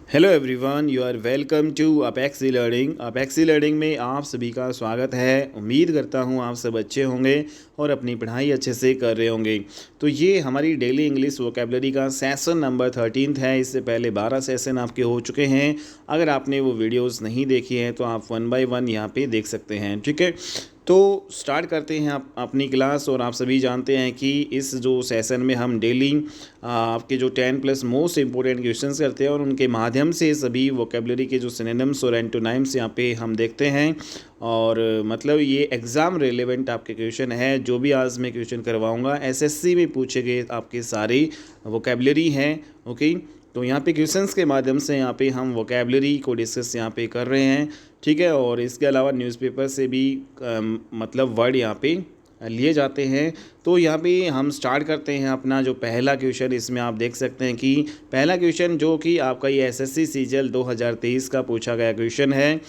Hello everyone, you are welcome to Apexi learning. Apexi learning में आप सभी का स्वागत है। उम्मीद करता हूँ आप सब अच्छे होंगे और अपनी पढ़ाई अच्छे से कर रहे होंगे। तो ये हमारी डेली इंग्लिश वोकेबलरी का सेशन नंबर 13 है। इससे पहले 12 सेशन आपके हो चुके हैं। अगर आपने वो वीडियोस नहीं देखी हैं तो आप 1 बाय 1 यहाँ पे देख सकते हैं। ठीक है, तो स्टार्ट करते हैं आप अपनी क्लास। और आप सभी जानते हैं कि इस जो सेशन में हम डेली आपके जो 10 प्लस मोस्ट इंपॉर्टेंट क्वेश्चंस करते हैं और उनके माध्यम से सभी वोकेबलरी के जो सिनोनिम्स और एंटोनिम्स यहाँ पे हम देखते हैं। और मतलब ये एग्ज़ाम रिलेवेंट आपके क्वेश्चन है। जो भी आज मैं क्वेश्चन करवाऊँगा एसएससी में पूछे गए आपके सारे वोकेबलरी हैं। ओके, तो यहाँ पे क्वेश्चंस के माध्यम से यहाँ पे हम वोकेबलरी को डिस्कस यहाँ पे कर रहे हैं। ठीक है, और इसके अलावा न्यूज़पेपर से भी मतलब वर्ड यहाँ पे लिए जाते हैं। तो यहाँ पे हम स्टार्ट करते हैं अपना जो पहला क्वेश्चन। इसमें आप देख सकते हैं कि पहला क्वेश्चन जो कि आपका ये एसएससी सीजीएल 2023 का पूछा गया क्वेश्चन है।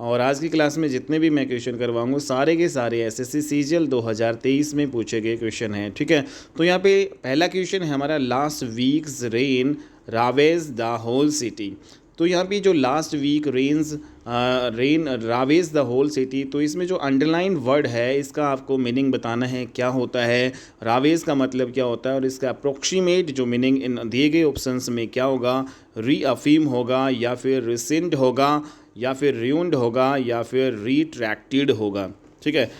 और आज की क्लास में जितने भी मैं क्वेश्चन करवाऊंगा सारे के सारे एसएससी सीजीएल 2023 में पूछे गए क्वेश्चन हैं। ठीक है, तो यहाँ पे पहला क्वेश्चन है हमारा, last week's rain ravages the whole city. तो यहाँ पे जो last week rain ravages the whole city, तो इसमें जो अंडरलाइन वर्ड है इसका आपको मीनिंग बताना है क्या होता है, रावेज का मतलब क्या होता है और इसका अप्रोक्सीमेट जो मीनिंग इन दिए गए ऑप्शंस में क्या होगा। रीअफीम होगा या फिर रिसेंट होगा या फिर रियून्ड होगा या फिर रिट्रैक्टेड होगा। ठीक है,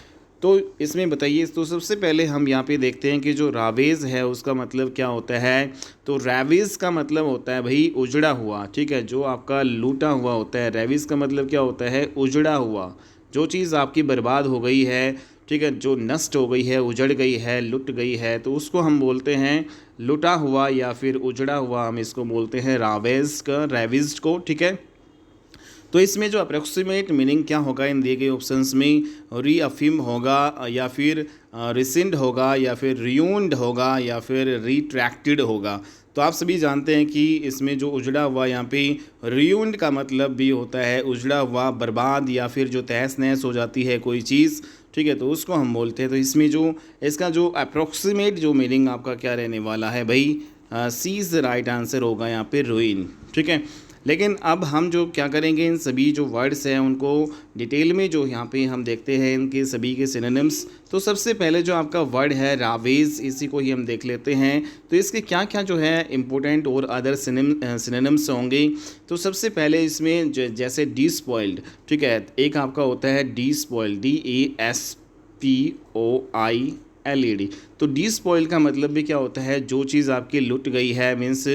तो इसमें बताइए। तो सबसे पहले हम यहाँ पे देखते हैं कि जो रावेज है उसका मतलब क्या होता है। तो रैविज का मतलब होता है भाई उजड़ा हुआ। ठीक है, जो आपका लूटा हुआ होता है। रैविज का मतलब क्या होता है, उजड़ा हुआ। जो चीज़ आपकी बर्बाद हो गई है, ठीक है, जो नष्ट हो गई है, उजड़ गई है, लुट गई है, तो उसको हम बोलते हैं लुटा हुआ या फिर उजड़ा हुआ। हम इसको बोलते हैं रावेज का, रैविज को। ठीक है, तो इसमें जो अप्रोक्सीमेट मीनिंग क्या होगा इन दिए गए ऑप्शंस में, रीअफिम होगा या फिर रिसेंट होगा या फिर रियून्ड होगा या फिर रिट्रैक्टेड होगा। तो आप सभी जानते हैं कि इसमें जो उजड़ा हुआ यहाँ पे रियून्ड का मतलब भी होता है उजड़ा हुआ, बर्बाद या फिर जो तहस नहस हो जाती है कोई चीज़। ठीक है, तो उसको हम बोलते हैं। तो इसमें जो इसका जो अप्रोक्सीमेट जो मीनिंग आपका क्या रहने वाला है भाई, सी इज़ द राइट आंसर होगा यहाँ पे रूइन। ठीक है, लेकिन अब हम जो क्या करेंगे, इन सभी जो वर्ड्स हैं उनको डिटेल में जो यहाँ पे हम देखते हैं इनके सभी के सिनोनिम्स। तो सबसे पहले जो आपका वर्ड है रावेज, इसी को ही हम देख लेते हैं। तो इसके क्या क्या जो है इंपॉर्टेंट और अदर सिनोनिम्स होंगे। तो सबसे पहले इसमें जैसे डी स्पॉइल्ड। ठीक है, एक आपका होता है डी स्पॉइल्ड, DASPOILED। तो डी स्पॉइल का मतलब भी क्या होता है, जो चीज़ आपकी लुट गई है, मीन्स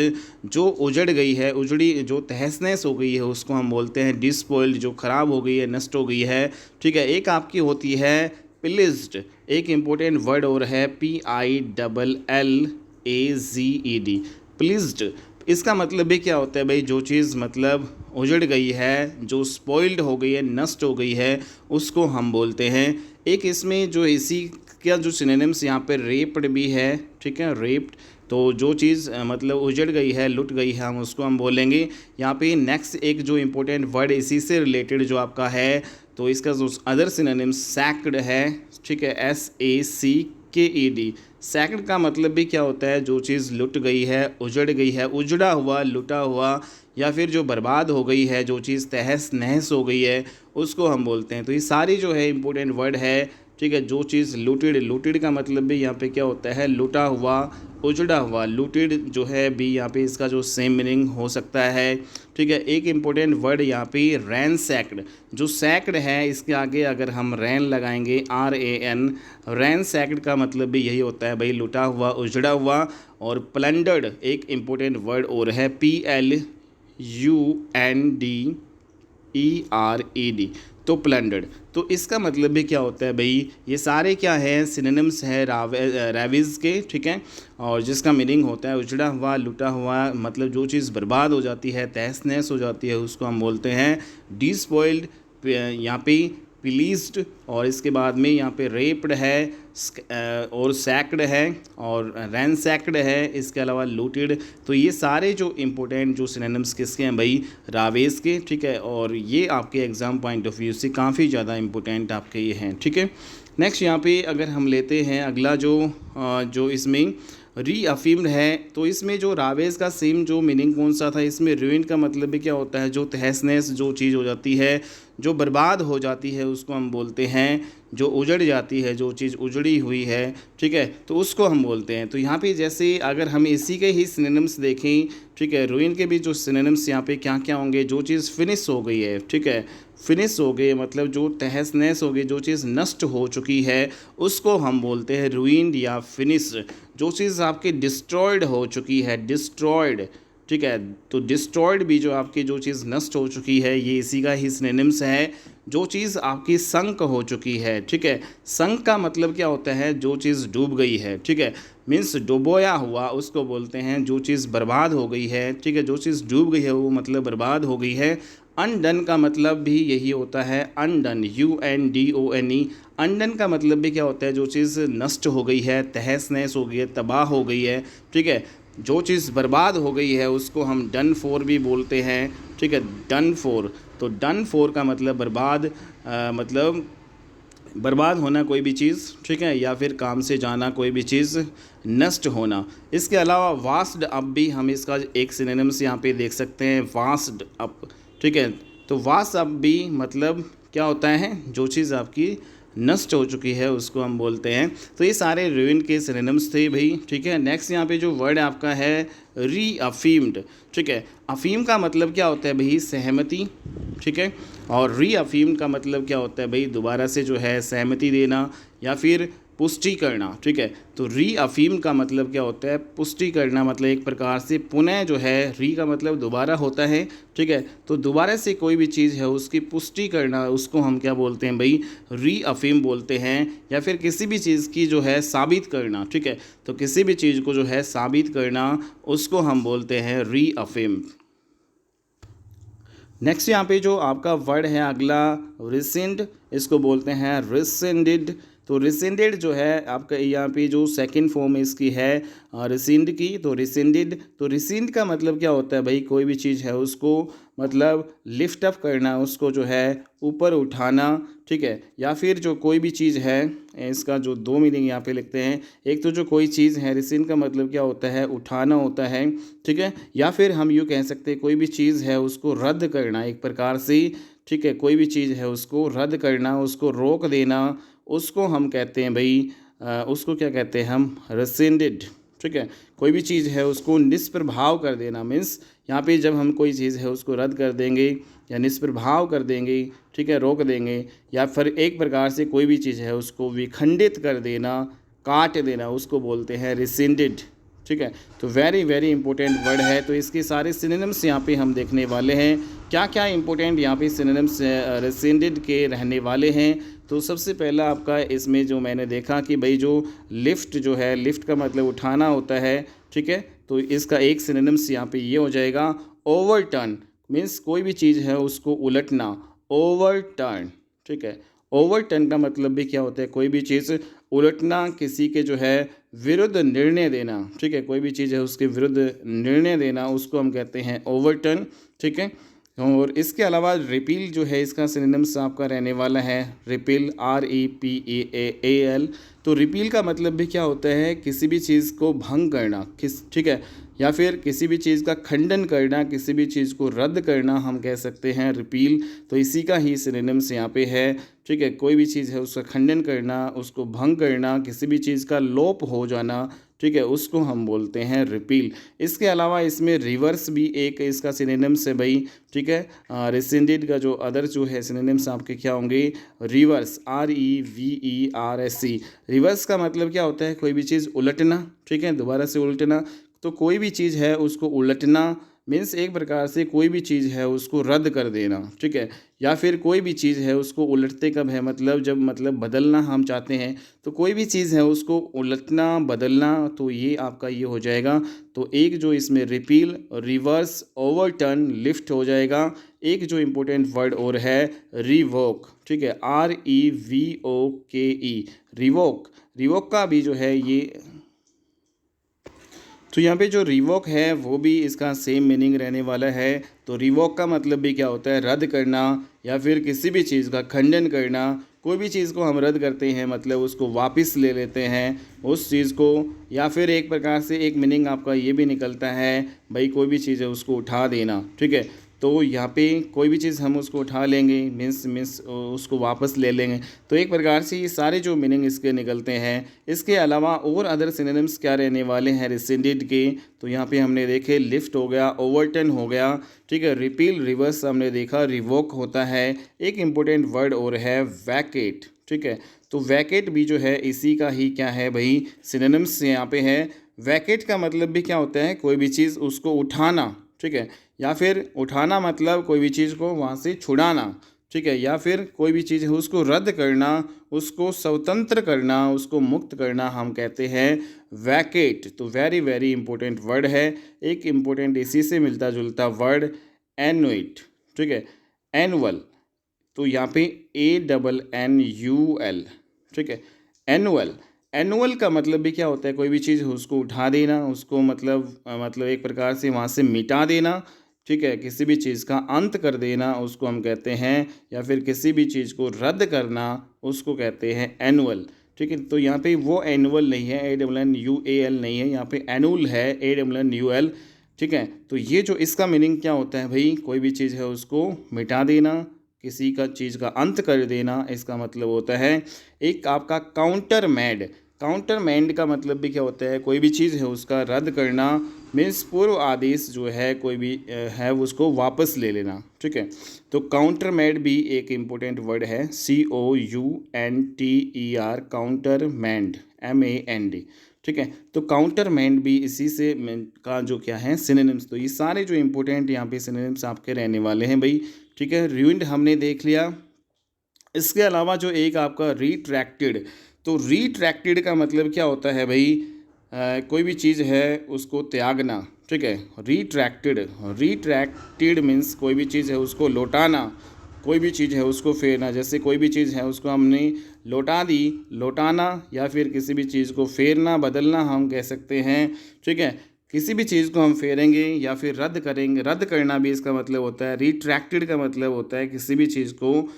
जो उजड़ गई है, उजड़ी जो तहस नहस हो गई है उसको हम बोलते हैं डी स्पॉइल्ड, जो ख़राब हो गई है, नष्ट हो गई है। ठीक है, एक आपकी होती है प्लीज्ड। एक इम्पोर्टेंट वर्ड और है PILLAZED, प्लीज्ड। इसका मतलब भी क्या होता है भाई, जो चीज़ मतलब उजड़ गई है, जो स्पॉइल्ड हो गई है, नष्ट हो गई है, उसको हम बोलते हैं। एक इसमें जो इसी क्या जो सिनोनिम्स यहाँ पे रेप्ड भी है। ठीक है, रेप्ड, तो जो चीज़ मतलब उजड़ गई है, लुट गई है, हम उसको हम बोलेंगे। यहाँ पे नेक्स्ट एक जो इम्पोर्टेंट वर्ड इसी से रिलेटेड जो आपका है, तो इसका जो अदर सिनोनिम्स सैक्ड है। ठीक है, SACKED। सैक्ड का मतलब भी क्या होता है, जो चीज़ लुट गई है, उजड़ गई है, उजड़ा हुआ, लुटा हुआ या फिर जो बर्बाद हो गई है, जो चीज़ तहस नहस हो गई है, उसको हम बोलते हैं। तो ये सारी जो है इंपॉर्टेंट वर्ड है। ठीक है, जो चीज़ लूटेड, लूटेड का मतलब भी यहाँ पे क्या होता है, लूटा हुआ, उजड़ा हुआ। लूटेड जो है भी यहाँ पे इसका जो सेम मीनिंग हो सकता है। ठीक है, एक इम्पोर्टेंट वर्ड यहाँ पे रैनसैक्ड। जो सैक्ड है इसके आगे अगर हम रैन लगाएंगे, RAN, रैनसैक्ड का मतलब भी यही होता है भाई, लूटा हुआ, उजड़ा हुआ। और प्लंडर्ड एक इम्पोर्टेंट वर्ड और है PLUNDERED, तो प्लंडर्ड। तो इसका मतलब भी क्या होता है भाई, ये सारे क्या है, सिनोनिम्स है रैविज के। ठीक है, और जिसका मीनिंग होता है उजड़ा हुआ, लुटा हुआ, मतलब जो चीज़ बर्बाद हो जाती है, तहस नहस हो जाती है, उसको हम बोलते हैं डी स्पॉइल्ड। यहाँ पे प्लीज्ड, और इसके बाद में यहाँ पे रेप्ड है और सैक्ड है और रैनसैक्ड है, इसके अलावा लूटेड। तो ये सारे जो इम्पोर्टेंट जो सिनोनिम्स किसके हैं भाई, रावेज के। ठीक है, और ये आपके एग्ज़ाम पॉइंट ऑफ व्यू से काफ़ी ज़्यादा इम्पोर्टेंट आपके ये हैं। ठीक है, नेक्स्ट यहाँ पे अगर हम लेते हैं अगला जो इसमें रीअफर्म्ड है। तो इसमें जो रावेज का सेम जो मीनिंग कौन सा था, इसमें ruined का मतलब भी क्या होता है, जो तहस नहस जो चीज़ हो जाती है, जो बर्बाद हो जाती है, उसको हम बोलते हैं, जो उजड़ जाती है, जो चीज़ उजड़ी हुई है, ठीक है, तो उसको हम बोलते हैं। तो यहाँ पे जैसे अगर हम इसी के ही सिनोनिम्स देखें, ठीक है, ruin के भी जो सिनोनिम्स यहाँ पे क्या क्या होंगे, जो चीज़ फिनिश हो गई है, ठीक है, फिनिश हो गई मतलब जो तहस नहस हो गई, जो चीज़ नष्ट हो चुकी है, उसको हम बोलते हैं ruined या फिनिश। जो चीज़ आपकी डिस्ट्रॉयड हो चुकी है, डिस्ट्रॉयड, ठीक है, तो डिस्ट्रॉयड भी जो आपकी जो चीज़ नष्ट हो चुकी है, ये इसी का ही सिनोनिम्स है। जो चीज़ आपकी संक हो चुकी है, ठीक है, संक का मतलब क्या होता है, जो चीज़ डूब गई है, ठीक है, मीन्स डुबोया हुआ, उसको बोलते हैं। जो चीज़ बर्बाद हो गई है, ठीक है, जो चीज़ डूब गई है वो मतलब बर्बाद हो गई है। अनडन का मतलब भी यही होता है, अनडन, UNDONE। अनडन का मतलब भी क्या होता है, जो चीज़ नष्ट हो गई है, तहस नहस हो गई है, तबाह हो गई है, ठीक है, जो चीज़ बर्बाद हो गई है उसको हम डन फॉर भी बोलते हैं, ठीक है, डन फॉर। तो डन फॉर का मतलब बर्बाद, मतलब बर्बाद होना कोई भी चीज़, ठीक है, या फिर काम से जाना कोई भी चीज़, नष्ट होना। इसके अलावा वास्ड अप भी हम इसका एक सिनोनिम्स यहाँ पे देख सकते हैं, वास्ड अप, ठीक है। तो वास्ट अप भी मतलब क्या होता है, जो चीज़ आपकी नष्ट हो चुकी है उसको हम बोलते हैं। तो ये सारे ruined के सिनोनिम्स थे भाई, ठीक है। नेक्स्ट यहाँ पे जो वर्ड आपका है रीअफर्म्ड, ठीक है। अफीम का मतलब क्या होता है भाई, सहमति, ठीक है, और रीअफर्म्ड का मतलब क्या होता है भाई, दोबारा से जो है सहमति देना या फिर पुष्टि करना, ठीक है। तो रीअफर्म का मतलब क्या होता है, पुष्टि करना, मतलब एक प्रकार से पुनः जो है, री का मतलब दोबारा होता है, ठीक है, तो दोबारा से कोई भी चीज़ है उसकी पुष्टि करना, उसको हम क्या बोलते हैं भाई, रीअफर्म बोलते हैं। या फिर किसी भी चीज़ की जो है साबित करना, ठीक है, तो किसी भी चीज़ को जो है साबित करना, उसको हम बोलते हैं रीअफर्म। नेक्स्ट यहाँ पे जो आपका वर्ड है अगला, रिसेंड, इसको बोलते हैं रिसेंडेड। तो रिसेंडेड जो है आपका यहाँ पे जो सेकंड फॉर्म इसकी है रिसेंड की, तो रिसेंडेड। तो रिसेंड का मतलब क्या होता है भाई, कोई भी चीज़ है उसको मतलब लिफ्ट अप करना, उसको जो है ऊपर उठाना, ठीक है, या फिर जो कोई भी चीज़ है, इसका जो दो मीनिंग यहाँ पे लिखते हैं। एक तो जो कोई चीज़ है, रिसेंड का मतलब क्या होता है, उठाना होता है, ठीक है, या फिर हम यूँ कह सकते हैं कोई भी चीज़ है उसको रद्द करना एक प्रकार से, ठीक है, कोई भी चीज़ है उसको रद्द करना, उसको रोक देना, उसको हम कहते हैं भाई उसको क्या कहते हैं हम, रेसेंडेड, ठीक है। कोई भी चीज़ है उसको निष्प्रभाव कर देना, मीन्स यहाँ पे जब हम कोई चीज़ है उसको रद्द कर देंगे या निष्प्रभाव कर देंगे, ठीक है, रोक देंगे, या फिर एक प्रकार से कोई भी चीज़ है उसको विखंडित कर देना, काट देना, उसको बोलते हैं रेसेंडेड, ठीक है। तो वेरी वेरी इंपॉर्टेंट वर्ड है। तो इसके सारे सिनोनिम्स यहाँ पे हम देखने वाले हैं, क्या क्या इंपॉर्टेंट यहाँ पे सिनोनिम्स रेसेंडेड के रहने वाले हैं। तो सबसे पहला आपका इसमें जो मैंने देखा कि भाई जो लिफ्ट जो है, लिफ्ट का मतलब उठाना होता है, ठीक है, तो इसका एक सिनोनिम्स यहाँ पे ये हो जाएगा ओवरटर्न, मीन्स कोई भी चीज़ है उसको उलटना, ओवरटर्न, ठीक है। ओवरटर्न का मतलब भी क्या होता है, कोई भी चीज़ उलटना, किसी के जो है विरुद्ध निर्णय देना, ठीक है, कोई भी चीज़ है उसके विरुद्ध निर्णय देना, उसको हम कहते हैं ओवरटर्न, ठीक है। और इसके अलावा रिपील जो है, इसका सिनोनिम्स आपका रहने वाला है रिपील, REPEAL। तो रिपील का मतलब भी क्या होता है, किसी भी चीज़ को भंग करना, ठीक है, या फिर किसी भी चीज़ का खंडन करना, किसी भी चीज़ को रद्द करना, हम कह सकते हैं रिपील। तो इसी का ही सिनोनिम्स यहाँ पे है, ठीक है, कोई भी चीज़ है उसका खंडन करना, उसको भंग करना, किसी भी चीज़ का लोप हो जाना, ठीक है, उसको हम बोलते हैं रिपील। इसके अलावा इसमें रिवर्स भी एक इसका सिनोनिम्स है भाई, ठीक है। रेसेंडेड का जो अदर जो है सिनोनिम्स आपके क्या होंगे, रिवर्स, REVERS। रिवर्स का मतलब क्या होता है, कोई भी चीज़ उलटना, ठीक है, दोबारा से उलटना। तो कोई भी चीज़ है उसको उलटना मीन्स एक प्रकार से कोई भी चीज़ है उसको रद्द कर देना, ठीक है, या फिर कोई भी चीज़ है उसको उलटते कब है, मतलब जब मतलब बदलना हम चाहते हैं, तो कोई भी चीज़ है उसको उलटना, बदलना, तो ये आपका ये हो जाएगा। तो एक जो इसमें रिपील, रिवर्स, ओवरटर्न, लिफ्ट हो जाएगा। एक जो इम्पोर्टेंट वर्ड और है रिवोक, ठीक है, REVOKE, रिवोक। रिवोक का भी जो है ये, तो यहाँ पे जो रिवोक है वो भी इसका सेम मीनिंग रहने वाला है। तो रिवोक का मतलब भी क्या होता है, रद्द करना या फिर किसी भी चीज़ का खंडन करना, कोई भी चीज़ को हम रद्द करते हैं मतलब उसको वापस ले लेते हैं उस चीज़ को, या फिर एक प्रकार से एक मीनिंग आपका ये भी निकलता है भाई कोई भी चीज़ है उसको उठा देना, ठीक है। तो यहाँ पे कोई भी चीज़ हम उसको उठा लेंगे मीन्स उसको वापस ले लेंगे। तो एक प्रकार से ये सारे जो मीनिंग इसके निकलते हैं। इसके अलावा और अदर सिनोनिम्स क्या रहने वाले हैं रिसेंडेड के, तो यहाँ पे हमने देखे लिफ्ट हो गया, ओवरटर्न हो गया, ठीक है। रिपील रिवर्स हमने देखा, रिवोक होता है। एक इम्पोर्टेंट वर्ड और है वैकेट, ठीक है। तो वैकेट भी जो है इसी का ही क्या है भाई सिनोनिम्स यहाँ पे है। वैकेट का मतलब भी क्या होता है, कोई भी चीज़ उसको उठाना, ठीक है, या फिर उठाना मतलब कोई भी चीज़ को वहाँ से छुड़ाना, ठीक है, या फिर कोई भी चीज़ है उसको रद्द करना, उसको स्वतंत्र करना, उसको मुक्त करना, हम कहते हैं वैकेट। तो वेरी वेरी इंपॉर्टेंट वर्ड है। एक इम्पोर्टेंट इसी से मिलता जुलता वर्ड एनुइट, ठीक है, एनुअल। तो यहाँ पे ANNUL, ठीक है, एनुअल। एनुअल का मतलब भी क्या होता है, कोई भी चीज़ उसको उठा देना, उसको मतलब एक प्रकार से वहाँ से मिटा देना, ठीक है, किसी भी चीज़ का अंत कर देना उसको हम कहते हैं, या फिर किसी भी चीज़ को रद्द करना उसको कहते हैं एनुअल, ठीक है। तो यहाँ पे वो एनुअल नहीं है, ANNUAL नहीं है, यहाँ पे एनुअल है, ANNUL, ठीक है। तो ये जो इसका मीनिंग क्या होता है भाई, कोई भी चीज़ है उसको मिटा देना, किसी का चीज़ का अंत कर देना, इसका मतलब होता है। एक आपका काउंटर मैड, काउंटर मैंड का मतलब भी क्या होता है, कोई भी चीज़ है उसका रद्द करना, मीन्स पूर्व आदेश जो है कोई भी है उसको वापस ले लेना, ठीक है। तो काउंटर मैंड भी एक इम्पोर्टेंट वर्ड है, COUNTER, काउंटर मैंड, MAND, ठीक है। तो काउंटर मैंड भी इसी से का जो क्या है सिनोनिम्स। तो ये सारे जो इम्पोर्टेंट यहाँ पे सिनोनिम्स आपके रहने वाले हैं भाई, ठीक है। रूइंड हमने देख लिया। इसके अलावा जो एक आपका रिट्रैक्टेड, तो रिट्रैक्टेड का मतलब क्या होता है भाई, कोई भी चीज़ है उसको त्यागना, ठीक है। रिट्रैक्टेड मीन्स कोई भी चीज़ है उसको लौटाना, कोई भी चीज़ है उसको फेरना। जैसे कोई भी चीज़ है उसको हमने लौटा दी, लौटाना, या फिर किसी भी चीज़ को फेरना, बदलना हम कह सकते हैं, ठीक है। किसी भी चीज़ को हम फेरेंगे या फिर रद्द करेंगे, रद्द करना भी इसका मतलब होता है। रिट्रैक्टेड का मतलब होता है किसी भी चीज़ को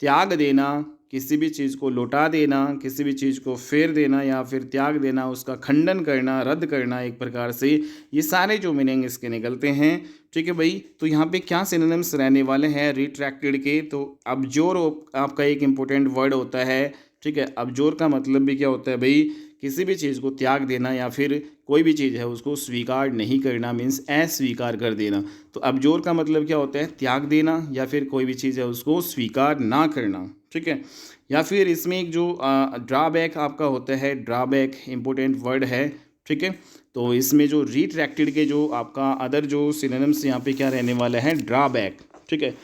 त्याग देना, किसी भी चीज़ को लौटा देना, किसी भी चीज़ को फेर देना या फिर त्याग देना, उसका खंडन करना, रद्द करना एक प्रकार से। ये सारे जो मीनिंग इसके निकलते हैं, ठीक है भाई। तो यहाँ पे क्या सिनोनिम्स रहने वाले हैं रिट्रैक्टेड के, तो अबजोर आपका एक इम्पोर्टेंट वर्ड होता है, ठीक है। अबजोर का मतलब भी क्या होता है भाई, किसी भी चीज़ को त्याग देना या फिर कोई भी चीज़ है उसको स्वीकार नहीं करना, मीन्स अस्वीकार कर देना। तो अबजोर का मतलब क्या होता है, त्याग देना या फिर कोई भी चीज़ है उसको स्वीकार ना करना, ठीक है। या फिर इसमें एक जो ड्रॉबैक आपका होता है, ड्रॉबैक इंपॉर्टेंट वर्ड है, ठीक है। तो इसमें जो रिट्रैक्टेड के जो आपका अदर जो सिनोनिम्स यहाँ पे क्या रहने वाला है, ड्रॉबैक, ठीक है।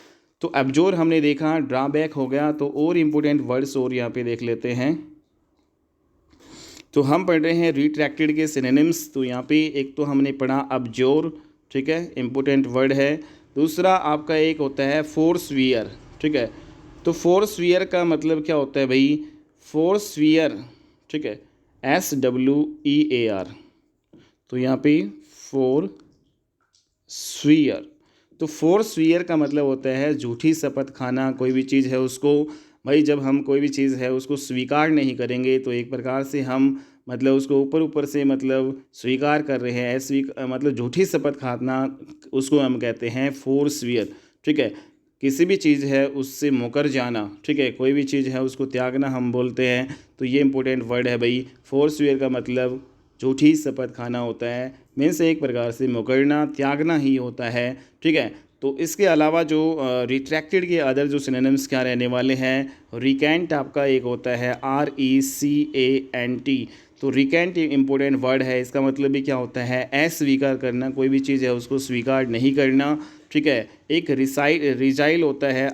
तो अबजोर हमने देखा, ड्रॉबैक हो गया। तो और इम्पोर्टेंट वर्ड्स और यहाँ पे देख लेते हैं। तो हम पढ़ रहे हैं रिट्रैक्टेड के सिनोनिम्स। तो यहाँ पे एक तो हमने पढ़ा अबजोर, ठीक है, इम्पोर्टेंट वर्ड है। दूसरा आपका एक होता है फोर्सवियर, ठीक है। तो फोर्सवियर का मतलब क्या होता है भाई, फोर्सवियर, ठीक है, SWEAR। तो यहाँ पे फोर्सवियर, तो फोर्सवियर का मतलब होता है झूठी शपथ खाना। कोई भी चीज़ है उसको भाई, जब हम कोई भी चीज़ है उसको स्वीकार नहीं करेंगे तो एक प्रकार से हम मतलब उसको ऊपर ऊपर से मतलब स्वीकार कर रहे हैं, मतलब झूठी शपथ खाना, उसको हम कहते हैं फोर्सवियर, ठीक है। किसी भी चीज़ है उससे मुकर जाना, ठीक है, कोई भी चीज़ है उसको त्यागना हम बोलते हैं। तो ये इंपॉर्टेंट वर्ड है भाई। फोर्सवियर का मतलब झूठी शपथ खाना होता है, मीन्स एक प्रकार से मुकरना, त्यागना ही होता है, ठीक है। तो इसके अलावा जो रिट्रैक्टेड के अदर जो सिनोनिम्स क्या रहने वाले हैं, रिकेंट आपका एक होता है, RECANT। तो रिकेंट इम्पोर्टेंट वर्ड है। इसका मतलब भी क्या होता है, अस्वीकार करना, कोई भी चीज़ है उसको स्वीकार नहीं करना, ठीक है। एक रिजाइल होता है,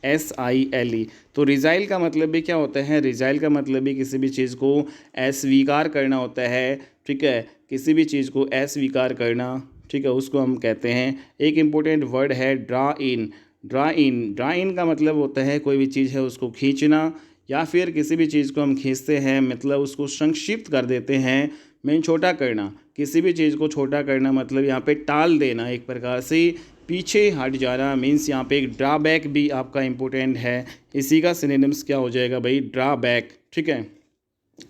RESILE। तो रिजाइल का मतलब भी क्या होता है, रिजाइल का मतलब भी किसी भी चीज़ को अस्वीकार करना होता है, ठीक है, किसी भी चीज़ को अस्वीकार करना, ठीक है, उसको हम कहते हैं। एक इम्पोर्टेंट वर्ड है ड्रा इन, ड्रा इन का मतलब होता है कोई भी चीज़ है उसको खींचना, या फिर किसी भी चीज़ को हम खींचते हैं मतलब उसको संक्षिप्त कर देते हैं, मीन छोटा करना। किसी भी चीज़ को छोटा करना मतलब यहाँ पे टाल देना एक प्रकार से, पीछे हट जाना मीन्स यहाँ पे एक ड्राबैक भी आपका इम्पोर्टेंट है। इसी का सिनोनिम्स क्या हो जाएगा भाई, ड्राबैक। ठीक है,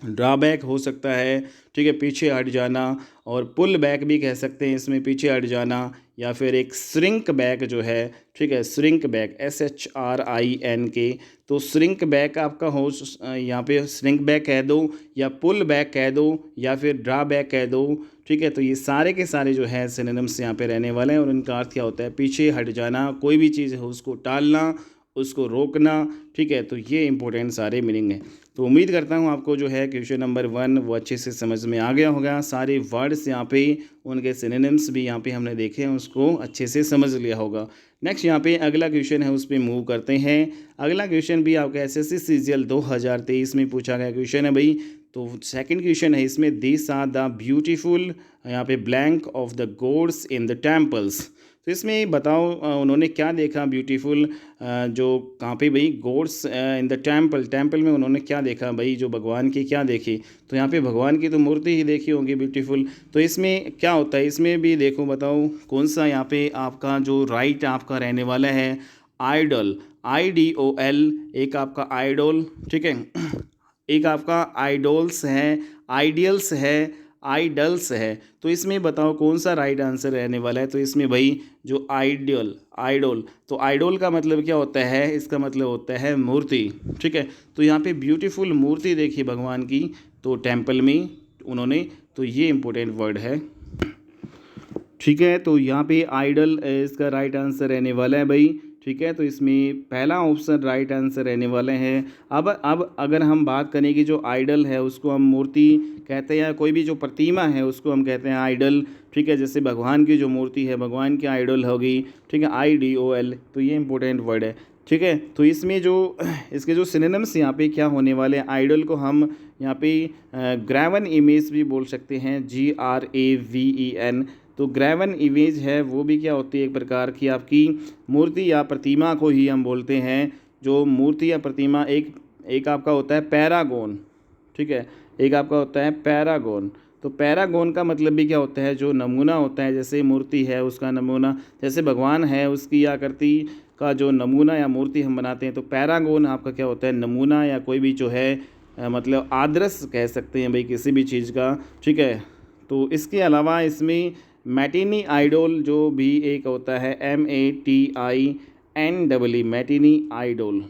ड्राबैक हो सकता है, ठीक है, पीछे हट जाना। और पुल बैक भी कह सकते हैं इसमें, पीछे हट जाना। या फिर एक श्रिंक बैक जो है, ठीक है, श्रिंक बैक, SHRINK। तो श्रिंक बैक आपका हो, यहाँ पे श्रिंक बैक कह दो या पुल बैक कह दो या फिर ड्रा बैक कह दो। ठीक है, तो ये सारे के सारे जो है सिनोनिम्स यहाँ पे रहने वाले हैं। और इनका अर्थ क्या होता है, पीछे हट जाना, कोई भी चीज़ है उसको टालना, उसको रोकना। ठीक है, तो ये इंपॉर्टेंट सारे मीनिंग हैं। तो उम्मीद करता हूँ आपको जो है क्वेश्चन नंबर 1 वो अच्छे से समझ में आ गया होगा। सारे वर्ड्स यहाँ पे, उनके सिनोनिम्स भी यहाँ पे हमने देखे हैं, उसको अच्छे से समझ लिया होगा। नेक्स्ट यहाँ पे अगला क्वेश्चन है, उस पर मूव करते हैं। अगला क्वेश्चन भी आपका SSC CGL 2023 में पूछा गया क्वेश्चन है भाई। तो सेकंड क्वेश्चन है इसमें, दीस आर द ब्यूटीफुल यहाँ पे blank of the gods in the temples. तो इसमें बताओ उन्होंने क्या देखा ब्यूटीफुल, जो कहाँ पे भाई, gods in the temple, temple में उन्होंने क्या देखा भाई, जो भगवान की क्या देखी। तो यहाँ पे भगवान की तो मूर्ति ही देखी होगी ब्यूटीफुल। तो इसमें क्या होता है, इसमें भी देखो, बताओ कौन सा यहाँ पे आपका जो राइट आपका रहने वाला है, आइडल, IDOL, एक आपका आइडोल। ठीक है, एक आपका आइडोल्स है, आइडियल्स है, आइडल्स है। तो इसमें बताओ कौन सा राइट आंसर रहने वाला है। तो इसमें भाई जो आइडियल, आइडोल, तो आइडोल का मतलब क्या होता है, इसका मतलब होता है मूर्ति। ठीक है, तो यहाँ पे ब्यूटीफुल मूर्ति देखी भगवान की, तो टेम्पल में उन्होंने, तो ये इंपॉर्टेंट वर्ड है। ठीक है, तो यहाँ पे आइडल इसका राइट आंसर रहने वाला है भाई। ठीक है, तो इसमें पहला ऑप्शन राइट आंसर रहने वाले हैं। अब अगर हम बात करें कि जो आइडल है उसको हम मूर्ति कहते हैं, कोई भी जो प्रतिमा है उसको हम कहते हैं आइडल। ठीक है, जैसे भगवान की जो मूर्ति है, भगवान की आइडल होगी। ठीक है, IDOL, तो ये इंपॉर्टेंट वर्ड है। ठीक है, तो इसमें जो इसके जो सिनोनिम्स यहाँ पे क्या होने वाले हैं, आइडल को हम यहाँ पे ग्रेवन इमेज भी बोल सकते हैं, GRAVEN। तो ग्रेवन इमेज है वो भी क्या होती है, एक प्रकार की आपकी मूर्ति या प्रतिमा को ही हम बोलते हैं। जो मूर्ति या प्रतिमा, एक आपका होता है पैरागोन। ठीक है, एक आपका होता है पैरागोन। तो पैरागोन का मतलब भी क्या होता है, जो नमूना होता है, जैसे मूर्ति है उसका नमूना, जैसे भगवान है उसकी आकृति का जो नमूना या मूर्ति हम बनाते हैं। तो पैरागोन आपका क्या होता है, नमूना या कोई भी जो है मतलब आदर्श कह सकते हैं भाई किसी भी चीज़ का। ठीक है, तो इसके अलावा इसमें मैटिनी आइडोल जो भी एक होता है, MATINEE, मैटिनी आइडोल।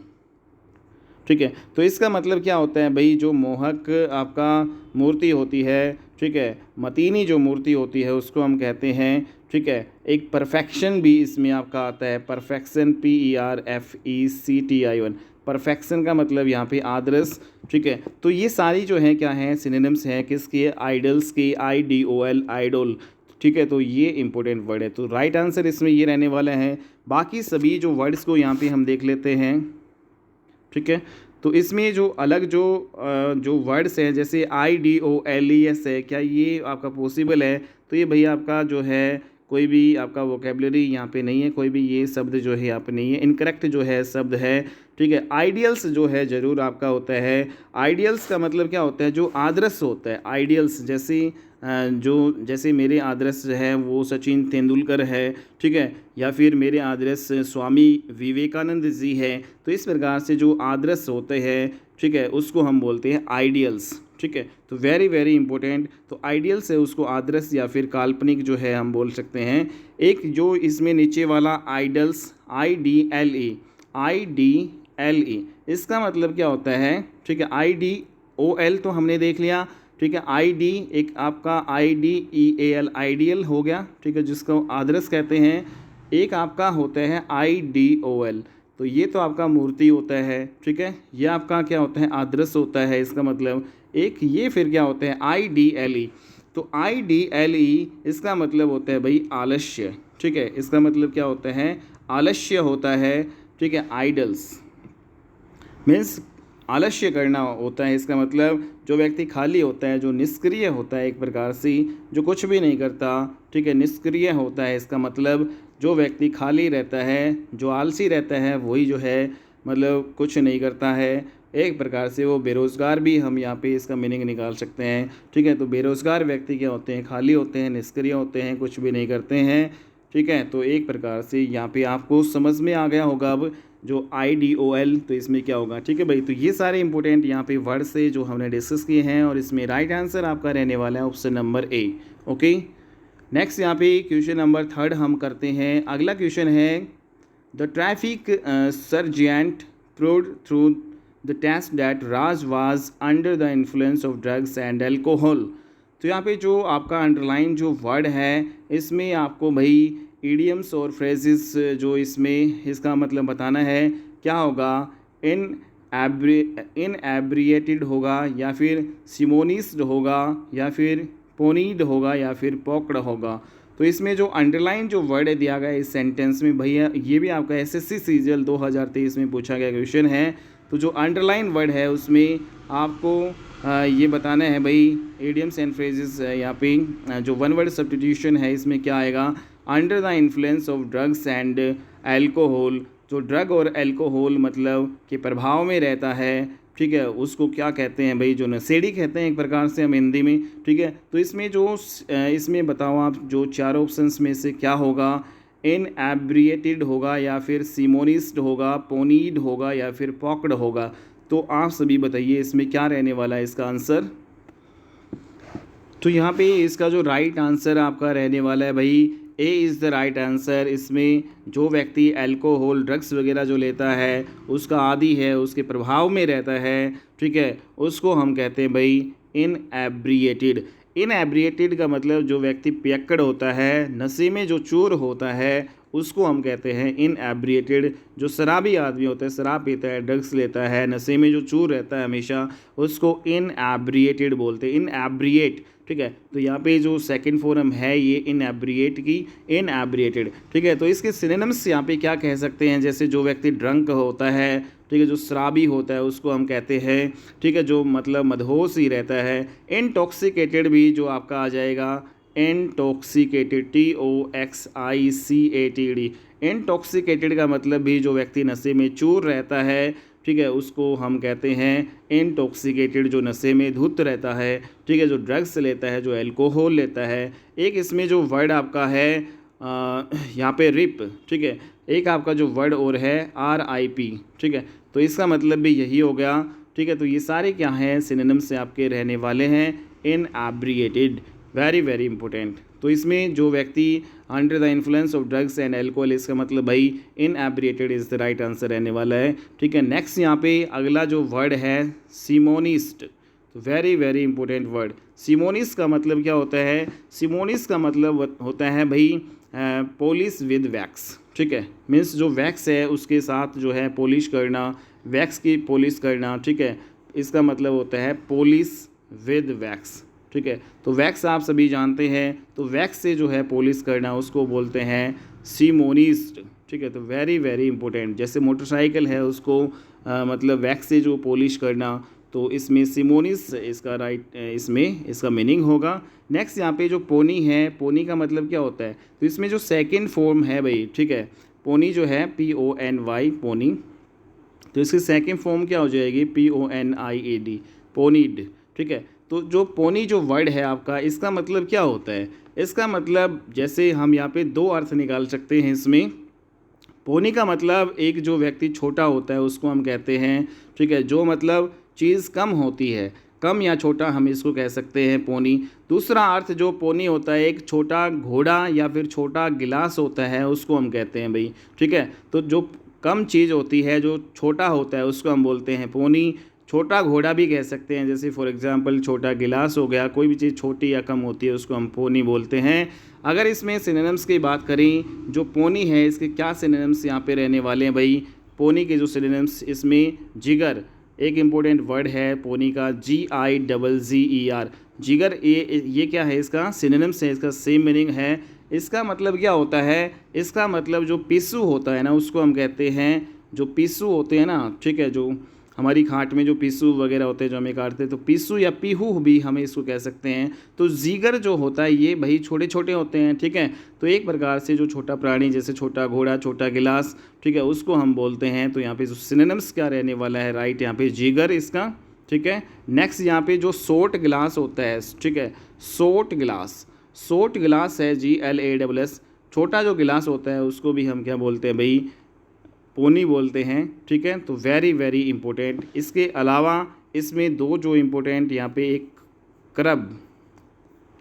ठीक है, तो इसका मतलब क्या होता है भाई, जो मोहक आपका मूर्ति होती है। ठीक है, मतीनी जो मूर्ति होती है उसको हम कहते हैं। ठीक है, एक परफेक्शन भी इसमें आपका आता है, परफेक्शन, PERFECTION, परफेक्शन का मतलब यहाँ पे आदर्श। ठीक है, तो ये सारी जो है क्या है, सिनोनिम्स हैं किसके, आइडल्स के, IDOL, आइडोल। ठीक है, तो ये इंपॉर्टेंट वर्ड है। तो राइट आंसर इसमें ये रहने वाला है। बाकी सभी जो वर्ड्स को यहाँ पे हम देख लेते हैं। ठीक है, तो इसमें जो अलग जो वर्ड्स हैं, जैसे IDOLES है, क्या ये आपका पॉसिबल है। तो ये भैया आपका जो है कोई भी आपका वोकेबलरी यहाँ पे नहीं है, कोई भी ये शब्द जो है यहाँ पे नहीं है, इनकरेक्ट जो है शब्द है। ठीक है, आइडियल्स जो है ज़रूर आपका होता है। आइडियल्स का मतलब क्या होता है, जो आदर्श होता है। आइडियल्स जैसे मेरे आदर्श है वो सचिन तेंदुलकर है। ठीक है, या फिर मेरे आदर्श स्वामी विवेकानंद जी है। तो इस प्रकार से जो आदर्श होते हैं, ठीक है, उसको हम बोलते हैं आइडियल्स। ठीक है, तो वेरी वेरी इंपॉर्टेंट। तो आइडियल्स है उसको आदर्श या फिर काल्पनिक जो है हम बोल सकते हैं। एक जो इसमें नीचे वाला आइडल्स, IDLE, इसका मतलब क्या होता है। ठीक है, IDOL तो हमने देख लिया। ठीक है, ID एक आपका IDEAL, आइडियल हो गया। ठीक है, जिसको आदर्श कहते हैं। एक आपका होता है IDOL, तो ये तो आपका मूर्ति होता है। ठीक है, ये आपका क्या होता है, आदर्श होता है इसका मतलब। एक ये फिर क्या होता है, IDLE। तो IDLE इसका मतलब होता है भाई आलस्य। ठीक है, इसका मतलब क्या होता है, आलस्य होता है। ठीक है, आइडल्स मीन्स आलस्य करना होता है। इसका मतलब जो व्यक्ति खाली होता है, जो निष्क्रिय होता है, एक प्रकार से जो कुछ भी नहीं करता। ठीक है, निष्क्रिय होता है, इसका मतलब जो व्यक्ति खाली रहता है, जो आलसी रहता है, वही जो है मतलब कुछ नहीं करता है। एक प्रकार से वो बेरोज़गार भी हम यहाँ पे इसका मीनिंग निकाल सकते हैं। ठीक है, तो बेरोज़गार व्यक्ति क्या होते हैं, खाली होते हैं, निष्क्रिय होते हैं, कुछ भी नहीं करते हैं। ठीक है। तो एक प्रकार से यहाँ पे आपको समझ में आ गया होगा अब जो IDOL, तो इसमें क्या होगा, ठीक है भाई। तो ये सारे इंपॉर्टेंट यहाँ पे वर्ड से जो हमने डिस्कस किए हैं, और इसमें राइट आंसर आपका रहने वाला है option number A. Okay, next यहाँ पे क्वेश्चन नंबर 3 हम करते हैं। अगला क्वेश्चन है the traffic sergeant proved through the test that Raj was under the influence of drugs and alcohol. तो यहाँ पे जो आपका अंडरलाइन जो वर्ड है, इसमें आपको भाई इडियम्स और फ्रेजेस जो इसमें इसका मतलब बताना है क्या होगा। इनएब्रिएटेड होगा, या फिर सिमोनिस्ड होगा, या फिर पोनीड होगा, या फिर पॉक्ड होगा। तो इसमें जो अंडरलाइन जो वर्ड है दिया गया इस सेंटेंस में भैया, ये भी आपका SSC सीजीएल 2023 में पूछा गया क्वेश्चन है। तो जो अंडरलाइन वर्ड है उसमें आपको ये बताना है भाई इडियम्स एंड फ्रेजेस। यहाँ पे जो वन वर्ड सब्स्टिट्यूशन है इसमें क्या आएगा, under the influence of drugs and alcohol. जो ड्रग और एल्कोहल मतलब के प्रभाव में रहता है, ठीक है, उसको क्या कहते हैं भाई, जो नशेड़ी कहते हैं एक प्रकार से हम हिंदी में, ठीक है। तो इसमें जो इसमें बताओ आप जो चारों ऑप्शंस में से क्या होगा, इनएब्रिएटेड होगा, या फिर सिमोनिस्ड होगा, पोनीड होगा, या फिर पॉक्ड होगा। तो आप सभी बताइए इसमें क्या रहने वाला है इसका आंसर। तो यहाँ पे इसका जो राइट आंसर आपका रहने वाला है भाई A is the right answer. इसमें जो व्यक्ति अल्कोहल ड्रग्स वगैरह जो लेता है, उसका आदी है, उसके प्रभाव में रहता है, ठीक है, उसको हम कहते हैं भाई इनएब्रिएटेड। इनएब्रिएटेड का मतलब जो व्यक्ति पियक्कड़ होता है, नशे में जो चूर होता है, उसको हम कहते हैं इनएब्रिएटेड। जो शराबी आदमी होता है, शराब पीता है, ड्रग्स लेता है, नशे में जो चूर रहता है हमेशा, उसको इनएब्रिएटेड बोलते हैं, इनएब्रिएट, ठीक है। तो यहाँ पे जो सेकंड फॉर्म है ये इनएब्रिएट की, इनएब्रिएटेड, ठीक है। तो इसके सिनोनिम्स यहाँ पे क्या कह सकते हैं, जैसे जो व्यक्ति ड्रंक होता है, ठीक है, जो शराबी होता है उसको हम कहते हैं, ठीक है, जो मतलब मदहोश ही रहता है। इंटॉक्सिकेटेड भी जो आपका आ जाएगा इंटॉक्सिकेटेड, TOXICATED। इंटॉक्सिकेटेड का मतलब भी जो व्यक्ति नशे में चूर रहता है, ठीक है, उसको हम कहते हैं इंटॉक्सिकेटेड, जो नशे में धुत रहता है, ठीक है, जो ड्रग्स लेता है, जो अल्कोहल लेता है। एक इसमें जो वर्ड आपका है यहाँ पे रिप, ठीक है, एक आपका जो वर्ड और है RIP, ठीक है। तो इसका मतलब भी यही हो गया, ठीक है। तो ये सारे क्या हैं, सिनोनिम से आपके रहने वाले हैं इनएब्रिएटेड, वेरी वेरी इंपॉर्टेंट। तो इसमें जो व्यक्ति under the influence of drugs and alcohol, इसका मतलब भाई इनएब्रिएटेड इज़ द राइट आंसर रहने वाला है, ठीक है। नेक्स्ट यहाँ पे अगला जो वर्ड है सिमोनिस्ट, तो वेरी वेरी इंपॉर्टेंट वर्ड। सिमोनिस्ट का मतलब क्या होता है, सिमोनिस्ट का मतलब होता है भाई पॉलिश विद वैक्स, ठीक है, मीन्स जो वैक्स है उसके साथ जो है पॉलिश करना, वैक्स की पॉलिश करना, ठीक है, इसका मतलब होता है पॉलिश विद वैक्स, ठीक है। तो वैक्स आप सभी जानते हैं, तो वैक्स से जो है पॉलिश करना उसको बोलते हैं सिमोनिस्ट, ठीक है। तो वेरी वेरी इंपॉर्टेंट, जैसे मोटरसाइकिल है उसको मतलब वैक्स से जो पॉलिश करना, तो इसमें सिमोनिस्ट इसका राइट इसमें इसका मीनिंग होगा। नेक्स्ट यहाँ पे जो पोनी है, पोनी का मतलब क्या होता है, तो इसमें जो सेकंड फॉर्म है भाई, ठीक है, पोनी जो है PONY पोनी, तो इसकी सेकंड फॉर्म क्या हो जाएगी PONIED पोनीड, ठीक है। तो जो पोनी जो वर्ड है आपका, इसका मतलब क्या होता है, इसका मतलब जैसे हम यहाँ पे दो अर्थ निकाल सकते हैं इसमें। पोनी का मतलब एक जो व्यक्ति छोटा होता है उसको हम कहते हैं, ठीक है, जो मतलब चीज़ कम होती है, कम या छोटा हम इसको कह सकते हैं पोनी। दूसरा अर्थ जो पोनी होता है, एक छोटा घोड़ा या फिर छोटा गिलास होता है, उसको हम कहते हैं भाई, ठीक है। तो जो कम चीज़ होती है, जो छोटा होता है, उसको हम बोलते हैं पोनी। छोटा घोड़ा भी कह सकते हैं, जैसे फॉर एग्जांपल छोटा गिलास हो गया, कोई भी चीज़ छोटी या कम होती है उसको हम पोनी बोलते हैं। अगर इसमें सिनोनिम्स की बात करें, जो पोनी है इसके क्या सिनोनिम्स यहाँ पे रहने वाले हैं भाई, पोनी के जो सिनोनिम्स, इसमें जिगर एक इम्पोर्टेंट वर्ड है पोनी का, GIGGER, जिगर। ये क्या है, इसका सिनोनिम्स है, इसका सेम मीनिंग है। इसका मतलब क्या होता है, इसका मतलब जो पिस्सू होता है ना, उसको हम कहते हैं, जो पिस्सू होते हैं ना, ठीक है, जो हमारी खाट में जो पिस्सू वगैरह होते हैं जो हमें काटते हैं, तो पिस्सू या पीहू भी हमें इसको कह सकते हैं। तो जीगर जो होता है ये भाई छोटे छोटे होते हैं, ठीक है। तो एक प्रकार से जो छोटा प्राणी, जैसे छोटा घोड़ा, छोटा गिलास, ठीक है, उसको हम बोलते हैं। तो यहाँ पे जो सिनोनिम्स क्या रहने वाला है, राइट, यहाँ पे जीगर इसका, ठीक है। नेक्स्ट यहाँ पे जो शॉर्ट गिलास होता है, ठीक है, शॉर्ट गिलास, शॉर्ट गिलास है GLASS, छोटा जो गिलास होता है उसको भी हम क्या बोलते हैं भाई, पोनी बोलते हैं, ठीक है। तो वेरी वेरी इंपॉर्टेंट। इसके अलावा इसमें दो जो इम्पोर्टेंट यहाँ पे एक क्रब,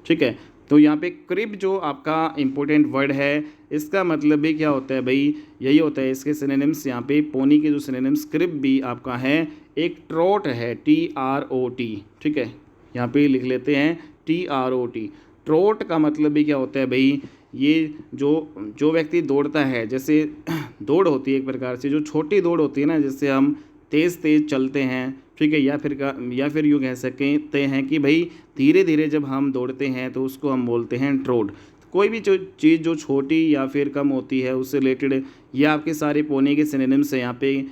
ठीक है। तो यहाँ पे क्रिब जो आपका इम्पोर्टेंट वर्ड है, इसका मतलब भी क्या होता है भाई, यही होता है। इसके सिनोनिम्स यहाँ पे पोनी के जो सिनोनिम्स क्रिब भी आपका है, एक ट्रोट है, TROT, ठीक है। यहाँ पे लिख लेते हैं TROT। ट्रोट का मतलब भी क्या होता है भाई, ये जो जो व्यक्ति दौड़ता है, जैसे दौड़ होती है एक प्रकार से, जो छोटी दौड़ होती है ना, जैसे हम तेज़ तेज़ चलते हैं, ठीक है, या फिर यूँ कह सकते हैं कि भाई धीरे धीरे जब हम दौड़ते हैं तो उसको हम बोलते हैं ट्रोट। कोई भी जो चीज़ जो छोटी या फिर कम होती है उससे रिलेटेड ये आपके सारे पोने के सिनोनिम्स हैं यहाँ पे।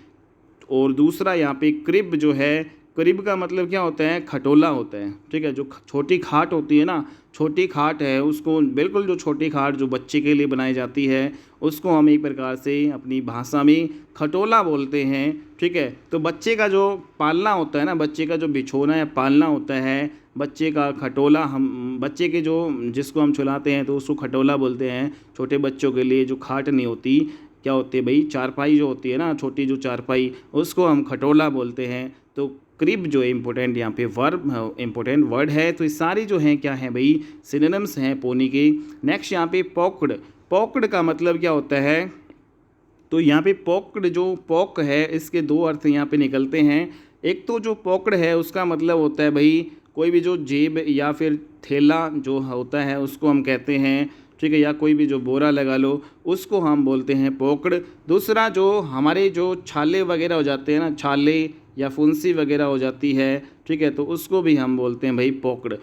और दूसरा यहाँ पे क्रिब जो है, क्रिब का मतलब क्या होता है, खटोला होता है, ठीक है। जो छोटी खाट होती है ना, छोटी खाट है उसको, बिल्कुल जो छोटी खाट जो बच्चे के लिए बनाई जाती है उसको हम एक प्रकार से अपनी भाषा में खटोला बोलते हैं, ठीक है। तो बच्चे का जो पालना होता है ना, बच्चे का जो बिछोना या पालना होता है, बच्चे का खटोला, हम बच्चे के जो जिसको हम छुलाते हैं तो उसको खटोला बोलते हैं। छोटे बच्चों के लिए जो खाट नहीं होती, क्या होती है भाई, चारपाई जो होती है ना, छोटी जो चारपाई, उसको हम खटोला बोलते हैं। तो क्रिब जो इम्पोर्टेंट यहाँ पे इम्पोर्टेंट वर्ड है। तो ये सारी जो हैं क्या हैं भाई, सिनोनिम्स हैं पोनी के। नेक्स्ट यहाँ पे पॉक्ड। पॉक्ड का मतलब क्या होता है, तो यहाँ पे पॉक्ड जो पॉक है, इसके दो अर्थ यहाँ पे निकलते हैं। एक तो जो पॉक्ड है उसका मतलब होता है भाई कोई भी जो जेब या फिर थैला जो होता है उसको हम कहते हैं, ठीक है, या कोई भी जो बोरा लगा लो उसको हम बोलते हैं पॉक्ड। दूसरा जो हमारे जो छाले वगैरह हो जाते हैं ना, छाले या फुंसी वगैरह हो जाती है, ठीक है, तो उसको भी हम बोलते हैं भाई पॉक्ड।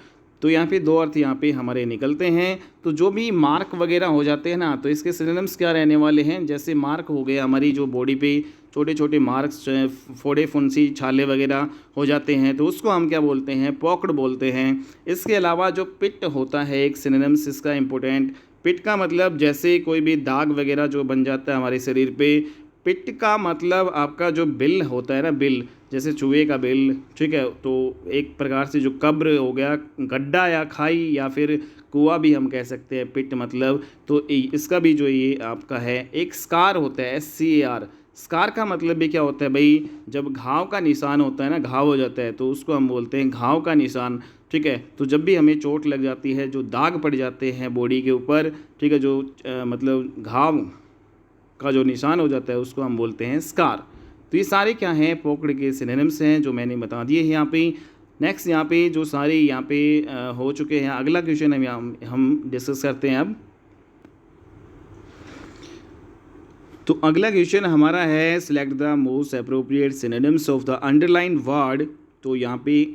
तो यहाँ पे दो अर्थ यहाँ पे हमारे निकलते हैं। तो जो भी मार्क वगैरह हो जाते हैं ना, तो इसके सिनोनिम्स क्या रहने वाले हैं, जैसे मार्क हो गए हमारी जो बॉडी पे छोटे छोटे मार्क्स, फोड़े फुंसी छाले वगैरह हो जाते हैं, तो उसको हम क्या बोलते हैं, पॉक्ड बोलते हैं। इसके अलावा जो पिट होता है एक सिनोनिम्स इसका इम्पोर्टेंट, पिट का मतलब जैसे कोई भी दाग वगैरह जो बन जाता है हमारे शरीर पे, पिट का मतलब आपका जो बिल होता है ना, बिल, जैसे चूहे का बिल, ठीक है। तो एक प्रकार से जो कब्र हो गया, गड्ढा या खाई या फिर कुआं भी हम कह सकते हैं पिट मतलब। तो इसका भी जो ये आपका है एक स्कार होता है, SCAR। स्कार का मतलब भी क्या होता है भाई, जब घाव का निशान होता है ना, घाव हो जाता है तो उसको हम बोलते हैं घाव का निशान, ठीक है। तो जब भी हमें चोट लग जाती है, जो दाग पड़ जाते हैं बॉडी के ऊपर, ठीक है, जो मतलब घाव का जो निशान हो जाता है उसको हम बोलते हैं स्कार। तो ये सारे क्या हैं, पॉक्ड के सिनोनिम्स हैं जो मैंने बता दिए हैं यहाँ पे। नेक्स्ट यहाँ पे जो सारे यहाँ पे हो चुके हैं, अगला क्वेश्चन हम डिस्कस करते हैं अब। तो अगला क्वेश्चन हमारा है, select the most appropriate synonyms of the underline word. तो यहाँ पे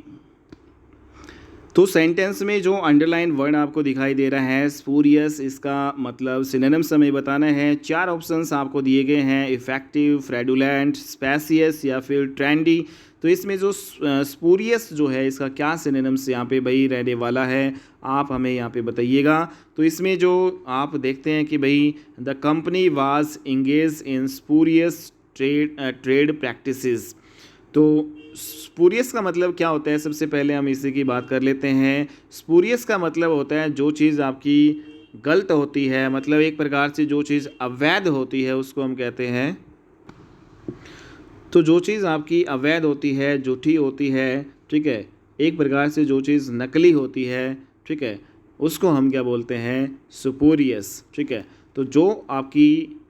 तो सेंटेंस में जो अंडरलाइन वर्ड आपको दिखाई दे रहा है स्पूरियस, इसका मतलब सिनोनिम्स हमें बताना है। 4 ऑप्शंस आपको दिए गए हैं, इफेक्टिव, फ्रेडुलेंट, स्पेसियस या फिर ट्रेंडी। तो इसमें जो स्पूरियस जो है इसका क्या सिनोनिम्स यहाँ पे भाई रहने वाला है, आप हमें यहाँ पे बताइएगा। तो इसमें जो आप देखते हैं कि भाई the company was engage in spurious trade practices. तो स्पूरियस का मतलब क्या होता है, सबसे पहले हम इसी की बात कर लेते हैं। स्पूरियस का मतलब होता है जो चीज़ आपकी गलत होती है, मतलब एक प्रकार से जो चीज़ अवैध होती है उसको हम कहते हैं। तो जो चीज़ आपकी अवैध होती है, झूठी होती है, ठीक है, एक प्रकार से जो चीज़ नकली होती है, ठीक है, उसको हम क्या बोलते हैं, स्पूरियस, ठीक है। तो जो आपकी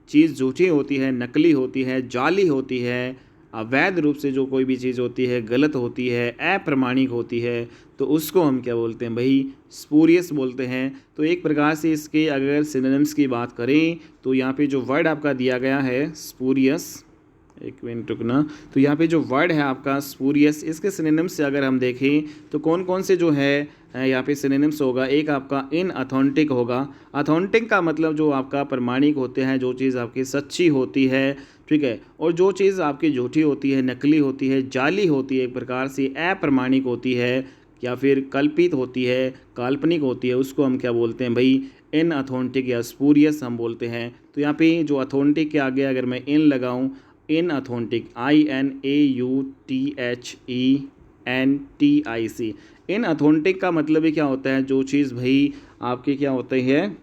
चीज़ झूठी होती है, नकली होती है, जाली होती है, अवैध रूप से जो कोई भी चीज़ होती है, गलत होती है, अप्रमाणिक होती है, तो उसको हम क्या बोलते हैं भाई, स्पूरियस बोलते हैं। तो एक प्रकार से इसके अगर सिनोनिम्स की बात करें तो यहाँ पे जो वर्ड आपका दिया गया है स्पूरियस, एक मिनट रुकना। तो यहाँ पे जो वर्ड है आपका स्पूरियस, इसके सिनोनिम्स से अगर हम देखें तो कौन कौन से जो है यहाँ पे सिनोनिम्स होगा, एक आपका इनऑथेंटिक होगा। ऑथेंटिक का मतलब जो आपका प्रमाणिक होते हैं, जो चीज़ आपकी सच्ची होती है, ठीक है, और जो चीज़ आपकी झूठी होती है, नकली होती है, जाली होती है, एक प्रकार से अप्रमाणिक होती है या फिर कल्पित होती है, काल्पनिक होती है, उसको हम क्या बोलते हैं भाई, इनऑथेंटिक या स्पूरियस हम बोलते हैं। तो यहाँ पे जो ऑथेंटिक के आगे अगर मैं इन लगाऊँ, इनऑथेंटिक, INAUTHENTIC, इनऑथेंटिक का मतलब ही क्या होता है, जो चीज़ भाई आपके क्या होते हैं,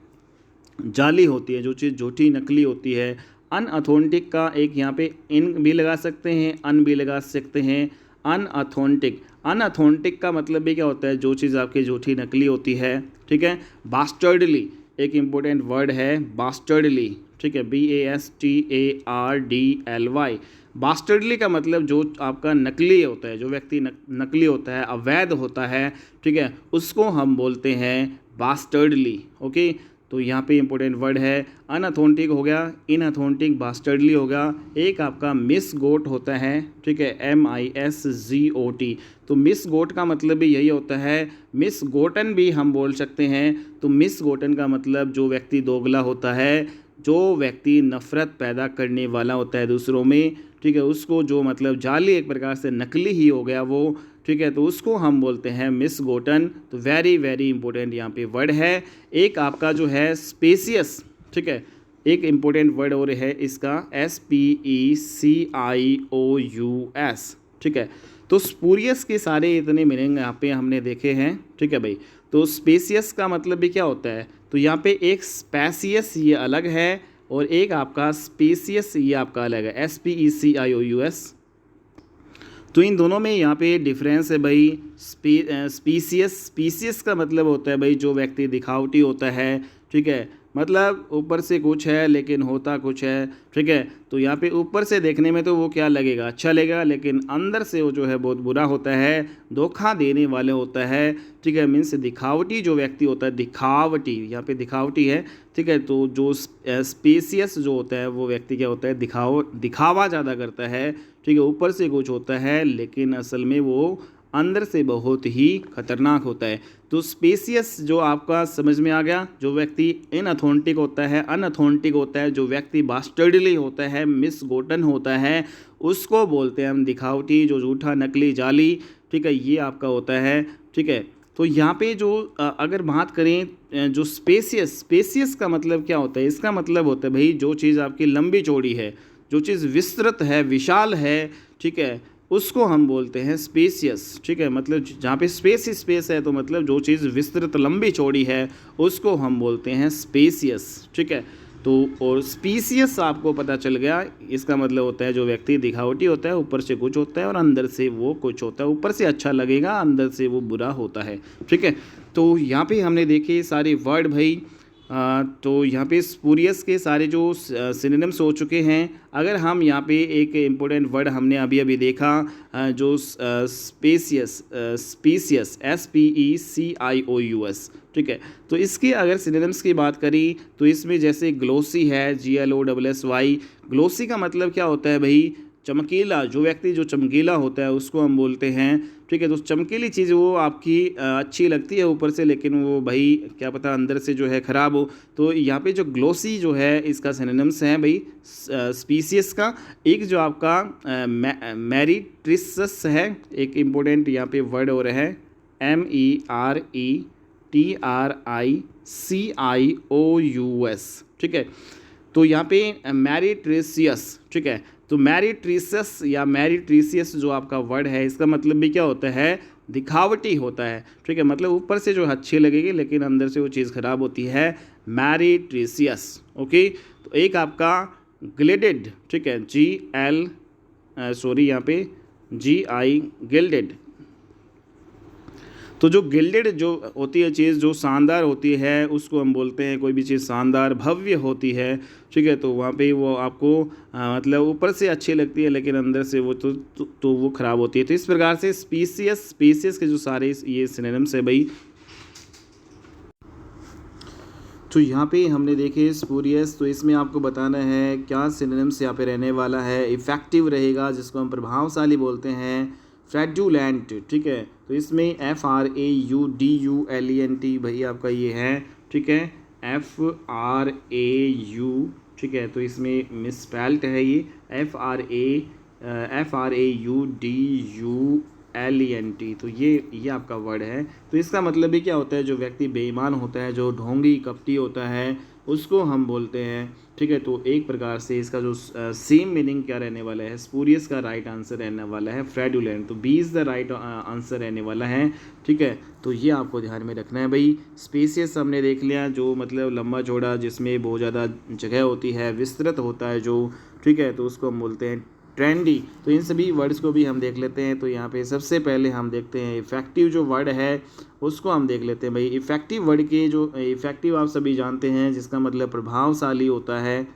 जाली होती है, जो चीज़ झूठी नकली होती है। अनऑथेंटिक का एक यहाँ पे इन भी लगा सकते हैं, अन भी लगा सकते हैं। अनऑथेंटिक, अनऑथेंटिक का मतलब भी क्या होता है, जो चीज़ आपकी झूठी नकली होती है, ठीक है। बास्टर्डली एक इम्पोर्टेंट वर्ड है, बास्टर्डली, ठीक है, BASTARDLY। बास्टर्डली का मतलब जो आपका नकली होता है, जो व्यक्ति नकली होता है, अवैध होता है, ठीक है, उसको हम बोलते हैं बास्टर्डली। ओके, तो यहाँ पे इंपॉर्टेंट वर्ड है, अनऑथेंटिक हो गया, इनऑथेंटिक, बास्टर्डली हो गया। एक आपका मिस गोट होता है, ठीक है, MISGOT। तो मिस गोट का मतलब भी यही होता है, मिस गोटन भी हम बोल सकते हैं। तो मिस गोटन का मतलब जो व्यक्ति दोगला होता है, जो व्यक्ति नफ़रत पैदा करने वाला होता है दूसरों में, ठीक है, उसको जो मतलब जाली एक प्रकार से नकली ही हो गया वो, ठीक है, तो उसको हम बोलते हैं मिस गोटन। तो वेरी वेरी इंपॉर्टेंट यहाँ पे वर्ड है। एक आपका जो है स्पेसियस, ठीक है, एक इम्पोर्टेंट वर्ड और है इसका, SPECIOUS, ठीक है। तो स्पूरियस के सारे इतने मीनिंग यहाँ पे हमने देखे हैं, ठीक है भाई। तो स्पेसियस का मतलब भी क्या होता है, तो यहाँ पे एक स्पेसियस ये अलग है और एक आपका स्पेसियस ये आपका अलग है, SPECIOUS। तो इन दोनों में यहाँ पे डिफरेंस है भाई। स्पीसियस का मतलब होता है भाई जो व्यक्ति दिखावटी होता है, ठीक है, मतलब ऊपर से कुछ है लेकिन होता कुछ है, ठीक है। तो यहाँ पे ऊपर से देखने में तो वो क्या लगेगा, अच्छा लगेगा, लेकिन अंदर से वो जो है बहुत बुरा होता है, धोखा देने वाले होता है, ठीक है। मीन्स दिखावटी जो व्यक्ति होता है, दिखावटी, यहाँ पे दिखावटी है, ठीक है। तो जो स्पेसियस जो होता है वो व्यक्ति क्या होता है, दिखावा ज़्यादा करता है, ठीक है, ऊपर से कुछ होता है लेकिन असल में वो अंदर से बहुत ही खतरनाक होता है। तो स्पेसियस जो आपका समझ में आ गया, जो व्यक्ति इनऑथेंटिक होता है, अनऑथेंटिक होता है, जो व्यक्ति बास्टर्डली होता है, मिसगोटन होता है, उसको बोलते हैं हम दिखावटी, जो झूठा, नकली, जाली, ठीक है, ये आपका होता है, ठीक है। तो यहाँ पे जो अगर बात करें जो स्पेसियस का मतलब क्या होता है, इसका मतलब होता है भाई जो चीज़ आपकी लंबी चौड़ी है, जो चीज़ विस्तृत है, विशाल है, ठीक है, उसको हम बोलते हैं स्पेसियस, ठीक है। मतलब जहाँ पे स्पेस है तो मतलब जो चीज़ विस्तृत, लंबी चौड़ी है, उसको हम बोलते हैं स्पेसियस, ठीक है। तो और स्पीसियस आपको पता चल गया, इसका मतलब होता है जो व्यक्ति दिखावटी होता है, ऊपर से कुछ होता है और अंदर से वो कुछ होता है, ऊपर से अच्छा लगेगा, अंदर से वो बुरा होता है, ठीक है। तो यहाँ पे हमने देखे सारे वर्ड भाई। तो यहाँ पे स्पूरियस के सारे जो सिनोनिम्स हो चुके हैं। अगर हम यहाँ पे एक इम्पोर्टेंट वर्ड हमने अभी अभी देखा, जो स्पेसियस, SPECIOUS, ठीक है। तो इसके अगर सिनोनिम्स की बात करी तो इसमें जैसे ग्लोसी है, GLOSSY। ग्लोसी का मतलब क्या होता है भाई, चमकीला, जो व्यक्ति जो चमकीला होता है उसको हम बोलते हैं, ठीक है। तो चमकीली चीज़ वो आपकी अच्छी लगती है ऊपर से, लेकिन वो भाई क्या पता अंदर से जो है ख़राब हो। तो यहाँ पे जो ग्लोसी जो है इसका सिनोनिम्स है भाई स्पीसियस का। एक जो आपका मैरीट्रिसस है, एक इम्पोर्टेंट यहाँ पे वर्ड हो रहा है, MERETRICIOUS, ठीक है। तो यहाँ पे मैरीट्रिसियस, ठीक है। तो मैरीट्रिसस या मैरीट्रिसियस जो आपका वर्ड है, इसका मतलब भी क्या होता है, दिखावटी होता है, ठीक है। मतलब ऊपर से जो अच्छी लगेगी लेकिन अंदर से वो चीज़ ख़राब होती है, मैरीट्रिसियस। ओके, तो एक आपका ग्लिडेड, ठीक है, यहाँ पे GI, गिल्डेड। तो जो गिल्डेड जो होती है चीज़, जो शानदार होती है, उसको हम बोलते हैं, कोई भी चीज़ शानदार, भव्य होती है, ठीक है। तो वहाँ पे वो आपको मतलब ऊपर से अच्छी लगती है लेकिन अंदर से वो तो वो ख़राब होती है। तो इस प्रकार से स्पीसियस के जो सारे ये सिनोनिम्स है भाई। तो यहाँ पे हमने देखे स्पूरियस, तो इसमें आपको बताना है क्या सिनोनिम्स यहाँ पे रहने वाला है। इफ़ेक्टिव रहेगा, जिसको हम प्रभावशाली बोलते हैं, फ्रैडुलेंट, ठीक है। तो इसमें FRAUDULENT भाई आपका ये है, ठीक है, FRAU, ठीक है। तो इसमें मिसस्पेल्ट है ये, FRAUDULENT। तो ये आपका वर्ड है। तो इसका मतलब भी क्या होता है, जो व्यक्ति बेईमान होता है, जो ढोंगी कपटी होता है, उसको हम बोलते हैं, ठीक है। तो एक प्रकार से इसका जो सेम मीनिंग क्या रहने वाला है, स्पूरियस का राइट आंसर रहने वाला है फ्रैडुलेंट, तो B is the right answer रहने वाला है, ठीक है। तो ये आपको ध्यान में रखना है भाई। स्पेसियस हमने देख लिया, जो मतलब लंबा चौड़ा, जिसमें बहुत ज़्यादा जगह होती है, विस्तृत होता है जो, ठीक है, तो उसको हम बोलते हैं ट्रेंडी। तो इन सभी वर्ड्स को भी हम देख लेते हैं। तो यहाँ पे सबसे पहले हम देखते हैं इफ़ेक्टिव जो वर्ड है उसको हम देख लेते हैं भाई। इफ़ेक्टिव वर्ड के जो इफ़ेक्टिव आप सभी जानते हैं, जिसका मतलब प्रभावशाली होता है,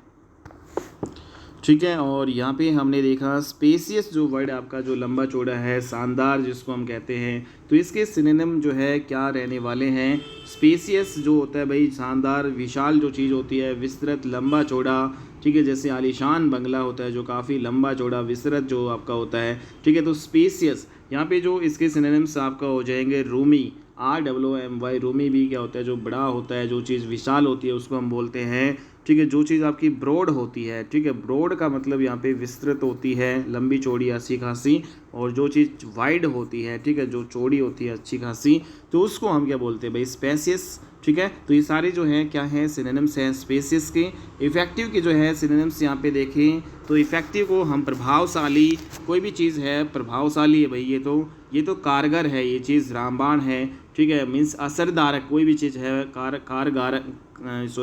ठीक है। और यहाँ पे हमने देखा स्पेसियस जो वर्ड आपका जो लंबा चौड़ा है, शानदार जिसको हम कहते हैं, तो इसके सिनोनिम जो है क्या रहने वाले हैं। स्पेसियस जो होता है भाई, शानदार, विशाल जो चीज़ होती है, विस्तृत, लंबा चौड़ा, ठीक है। जैसे आलीशान बंगला होता है जो काफ़ी लंबा चौड़ा विस्तृत जो आपका होता है, ठीक है। तो स्पेसियस यहाँ पे जो इसके सिनोनिम्स आपका हो जाएंगे रूमी, ROOMY, रूमी भी क्या होता है, जो बड़ा होता है, जो चीज़ विशाल होती है उसको हम बोलते हैं, ठीक है। जो चीज़ आपकी ब्रॉड होती है, ठीक है, ब्रॉड का मतलब यहाँ पे विस्तृत होती है, लंबी चौड़ी अच्छी खासी, और जो चीज़ वाइड होती है, ठीक है, जो चौड़ी होती है अच्छी खासी, तो उसको हम क्या बोलते हैं भाई, स्पेसियस, ठीक है। तो ये सारे जो हैं क्या हैं, सिनोनिम्स हैं स्पेसियस के। इफ़ेक्टिव के जो है सिनोनिम्स यहाँ पे देखें तो इफ़ेक्टिव को हम प्रभावशाली, कोई भी चीज़ है प्रभावशाली है भाई, ये तो कारगर है, ये चीज़ रामबाण है, ठीक है, मीन्स असरदार, कोई भी चीज़ है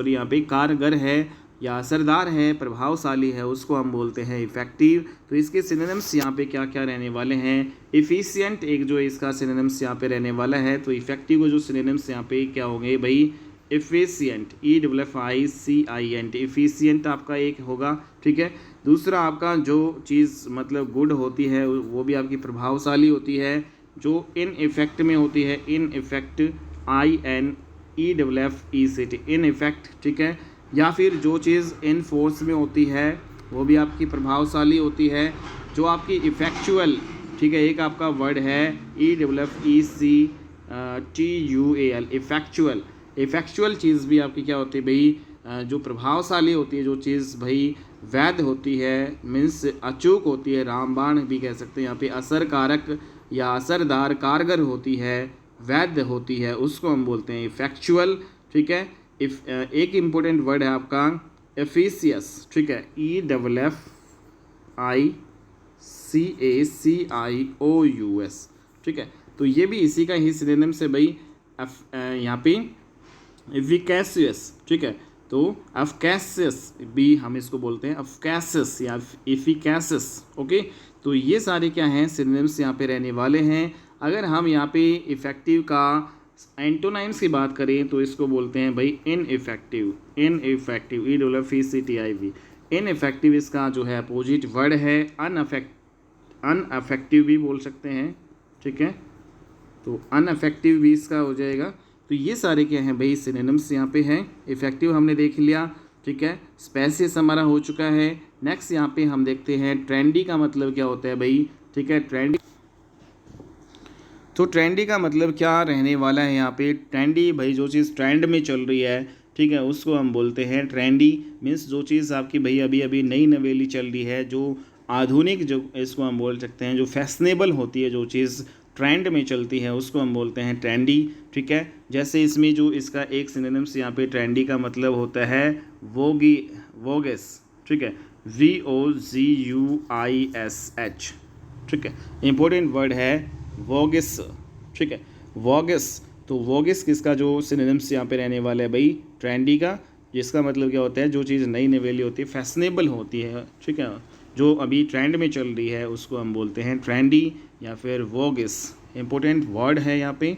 यहाँ पे कारगर है या असरदार है, प्रभावशाली है, उसको हम बोलते हैं इफ़ेक्टिव। तो इसके सिनोनिम्स यहाँ पे क्या क्या रहने वाले हैं। इफ़िशियंट एक जो इसका सिनोनिम्स यहाँ पे रहने वाला है, तो इफ़ेक्टिव को जो सिनोनिम्स यहाँ पे क्या होंगे भाई, एफिशिएंट, EFFICIENT, एफिशिएंट आपका एक होगा, ठीक है। दूसरा आपका जो चीज़ मतलब गुड होती है वो भी आपकी प्रभावशाली होती है, जो इन इफेक्ट में होती है, in effect, INEFFECT, in effect, ठीक है। या फिर जो चीज़ इन फोर्स में होती है वो भी आपकी प्रभावशाली होती है, जो आपकी इफेक्चुअल, ठीक है, एक आपका वर्ड है EFFECTUAL, इफेक्चुअल, इफेक्चुअल चीज़ भी आपकी क्या होती है भाई, जो प्रभावशाली होती है, जो चीज़ भाई वैध होती है, मीन्स अचूक होती है, रामबाण भी कह सकते हैं यहाँ पे, असरकारक या असरदार, कारगर होती है, वैध होती है, उसको हम बोलते हैं इफेक्चुअल, ठीक है। एक इम्पोर्टेंट वर्ड है आपका एफिशियस, ठीक है, EFFICACIOUS, ठीक है। तो ये भी इसी का ही सिनोनिम से भाई, यहाँ पे एफिकेसियस, ठीक है। तो एफिकेसियस भी हम इसको बोलते हैं, एफिकेसियस या एफिकेसियस, ओके। तो ये सारे क्या हैं, सिनोनिम्स यहाँ पे रहने वाले हैं। अगर हम यहाँ पे इफ़ेक्टिव का एंटोनाइम्स की बात करें तो इसको बोलते हैं भाई इनइफेक्टिव, इनइफेक्टिव, EFFECTIV, इनइफेक्टिव इसका जो है अपोजिट वर्ड है, अनअफेक्टिव भी बोल सकते हैं, ठीक है। तो अनअफेक्टिव भी इसका हो जाएगा। तो ये सारे क्या हैं भाई, सिनोनिम्स यहाँ पे हैं। इफेक्टिव हमने देख लिया, ठीक है। स्पेसियस हमारा हो चुका है। नेक्स्ट यहाँ पे हम देखते हैं ट्रेंडी का मतलब क्या होता है भाई, ठीक है। ट्रेंडी, तो ट्रेंडी का मतलब क्या रहने वाला है यहाँ पे, ट्रेंडी भाई जो चीज़ ट्रेंड में चल रही है, ठीक है, उसको हम बोलते हैं ट्रेंडी। मीन्स जो चीज़ आपकी भाई अभी अभी नई नवेली चल रही है, जो आधुनिक, जो इसको हम बोल सकते हैं, जो फैशनेबल होती है, जो चीज़ ट्रेंड में चलती है, उसको हम बोलते हैं ट्रेंडी, ठीक है। जैसे इसमें जो इसका एक सिनोनिम्स यहाँ पे ट्रेंडी का मतलब होता है वोगेस, ठीक है, VOGUISH, ठीक है, इंपॉर्टेंट वर्ड है वोगिस, ठीक है, वोगिस। तो वोगिस किसका जो सिनोनिम्स यहाँ पे रहने वाला है भाई, ट्रेंडी का, जिसका मतलब क्या होता है, जो चीज़ नई नवेली होती है, फैशनेबल होती है, ठीक है, जो अभी ट्रेंड में चल रही है, उसको हम बोलते हैं ट्रेंडी या फिर वोगिस। इंपॉर्टेंट वर्ड है यहाँ पे।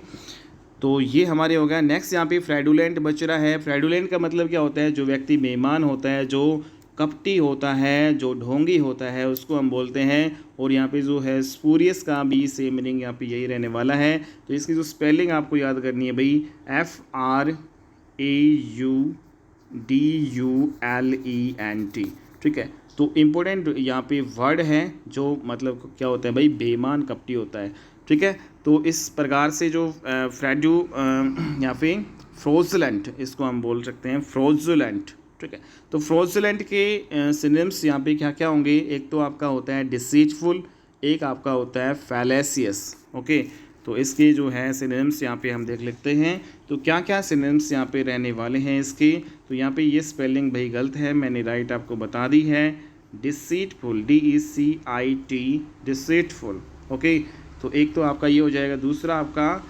तो ये हमारे हो गया। नेक्स्ट यहाँ पे फ्रैडुलेंट बच रहा है। फ्रैडुलेंट का मतलब क्या होता है, जो व्यक्ति बेईमान होता है, जो कपटी होता है, जो ढोंगी होता है, उसको हम बोलते हैं। और यहाँ पे जो है स्पूरियस का भी सेम मीनिंग यहाँ पे यही रहने वाला है। तो इसकी जो स्पेलिंग आपको याद करनी है भाई, FRAUDULENT, ठीक है। तो इम्पोर्टेंट यहाँ पे वर्ड है, जो मतलब क्या होता है भाई, बेईमान कपटी होता है, ठीक है। तो इस प्रकार से जो यहाँ पे फ्रोजुलेंट, इसको हम बोल सकते हैं फ्रोजुलेंट, ठीक है। तो फ्रोजुलेंट के सिनोनिम्स यहाँ पे क्या क्या होंगे, एक तो आपका होता है डिसीटफुल, एक आपका होता है फैलेसियस, ओके। तो इसके जो है सिनोनिम्स यहाँ पे हम देख लेते हैं। तो क्या क्या सिनोनिम्स यहाँ पे रहने वाले हैं इसके। तो यहाँ पे ये स्पेलिंग भाई गलत है, मैंने राइट आपको बता दी है। Deceitful, DECIT, deceitful. ओके, तो एक तो आपका ये हो जाएगा। दूसरा आपका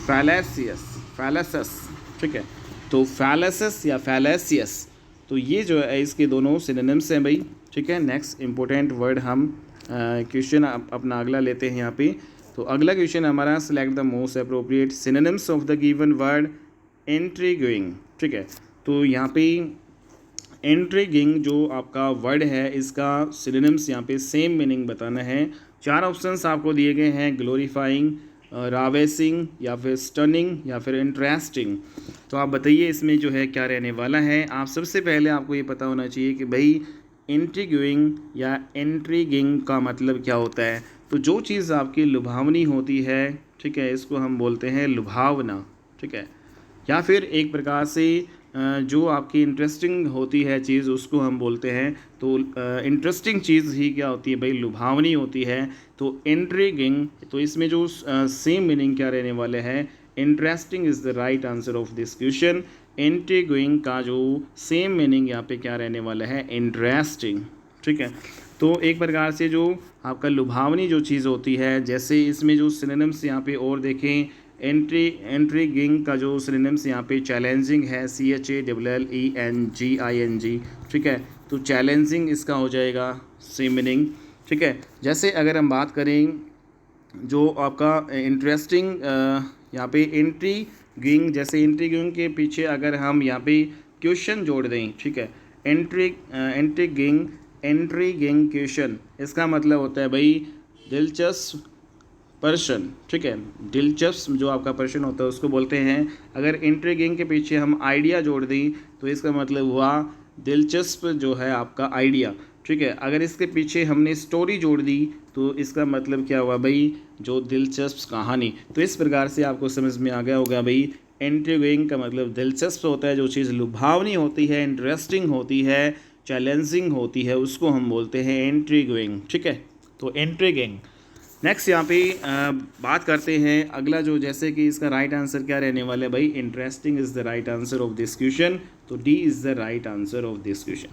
फैलेसियस, फैलेसस, ठीक है। तो फैलेसस या फैलेसियस, तो ये जो है इसके दोनों सिनोनिम्स हैं भाई, ठीक है। नेक्स्ट इंपॉर्टेंट वर्ड हम क्वेश्चन अपना अगला लेते हैं यहाँ पे। तो अगला क्वेश्चन हमारा, select the most appropriate synonyms of the given word intriguing, ठीक है। तो यहाँ पे इंट्रिगिंग जो आपका वर्ड है इसका सिनोनिम्स यहाँ पे सेम मीनिंग बताना है। 4 ऑप्शंस आपको दिए गए हैं, ग्लोरीफाइंग, रावेसिंग, या फिर स्टनिंग, या फिर इंटरेस्टिंग। तो आप बताइए इसमें जो है क्या रहने वाला है। आप सबसे पहले आपको ये पता होना चाहिए कि भाई इंट्रिग्यूइंग या इंट्रिगिंग का मतलब क्या होता है। तो जो चीज़ आपकी लुभावनी होती है, ठीक है, इसको हम बोलते हैं लुभावना, ठीक है। या फिर एक प्रकार से जो आपकी इंटरेस्टिंग होती है चीज़, उसको हम बोलते हैं। तो इंटरेस्टिंग चीज़ ही क्या होती है भाई, लुभावनी होती है। तो इंट्रिगिंग, तो इसमें जो सेम मीनिंग क्या रहने वाले हैं, interesting is the right answer of this question. Intriguing का जो सेम मीनिंग यहाँ पे क्या रहने वाला है, इंटरेस्टिंग, ठीक है। तो एक प्रकार से जो आपका लुभावनी जो चीज़ होती है, जैसे इसमें जो सिनोनिम्स यहाँ पे और देखें, इंट्रिगिंग का जो सिनोनिम्स यहाँ पे चैलेंजिंग है, CHALLENGING, ठीक है। तो चैलेंजिंग इसका हो जाएगा सेम मीनिंग, ठीक है। जैसे अगर हम बात करें जो आपका इंटरेस्टिंग, यहाँ पे इंट्रिगिंग, जैसे इंट्रिगिंग के पीछे अगर हम यहाँ पे क्वेश्चन जोड़ दें, ठीक है, इंट्रिगिंग क्वेश्चन, इसका मतलब होता है भाई दिलचस्प पर्सन, ठीक है। दिलचस्प जो आपका पर्सन होता है उसको बोलते हैं। अगर इंट्रिगिंग के पीछे हम आइडिया जोड़ दें तो इसका मतलब हुआ दिलचस्प जो है आपका आइडिया, ठीक है। अगर इसके पीछे हमने स्टोरी जोड़ दी तो इसका मतलब क्या हुआ भाई, जो दिलचस्प कहानी। तो इस प्रकार से आपको समझ में आ गया होगा भाई, इंट्रिगिंग का मतलब दिलचस्प होता है, जो चीज़ लुभावनी होती है, इंटरेस्टिंग होती है, चैलेंजिंग होती है, उसको हम बोलते हैं इंट्रिगिंग, ठीक है। तो इंट्रिगिंग। नेक्स्ट यहाँ पे बात करते हैं अगला, जो जैसे कि इसका राइट आंसर क्या रहने वाला है भाई, interesting is the right answer of this question. तो D is the right answer of this question.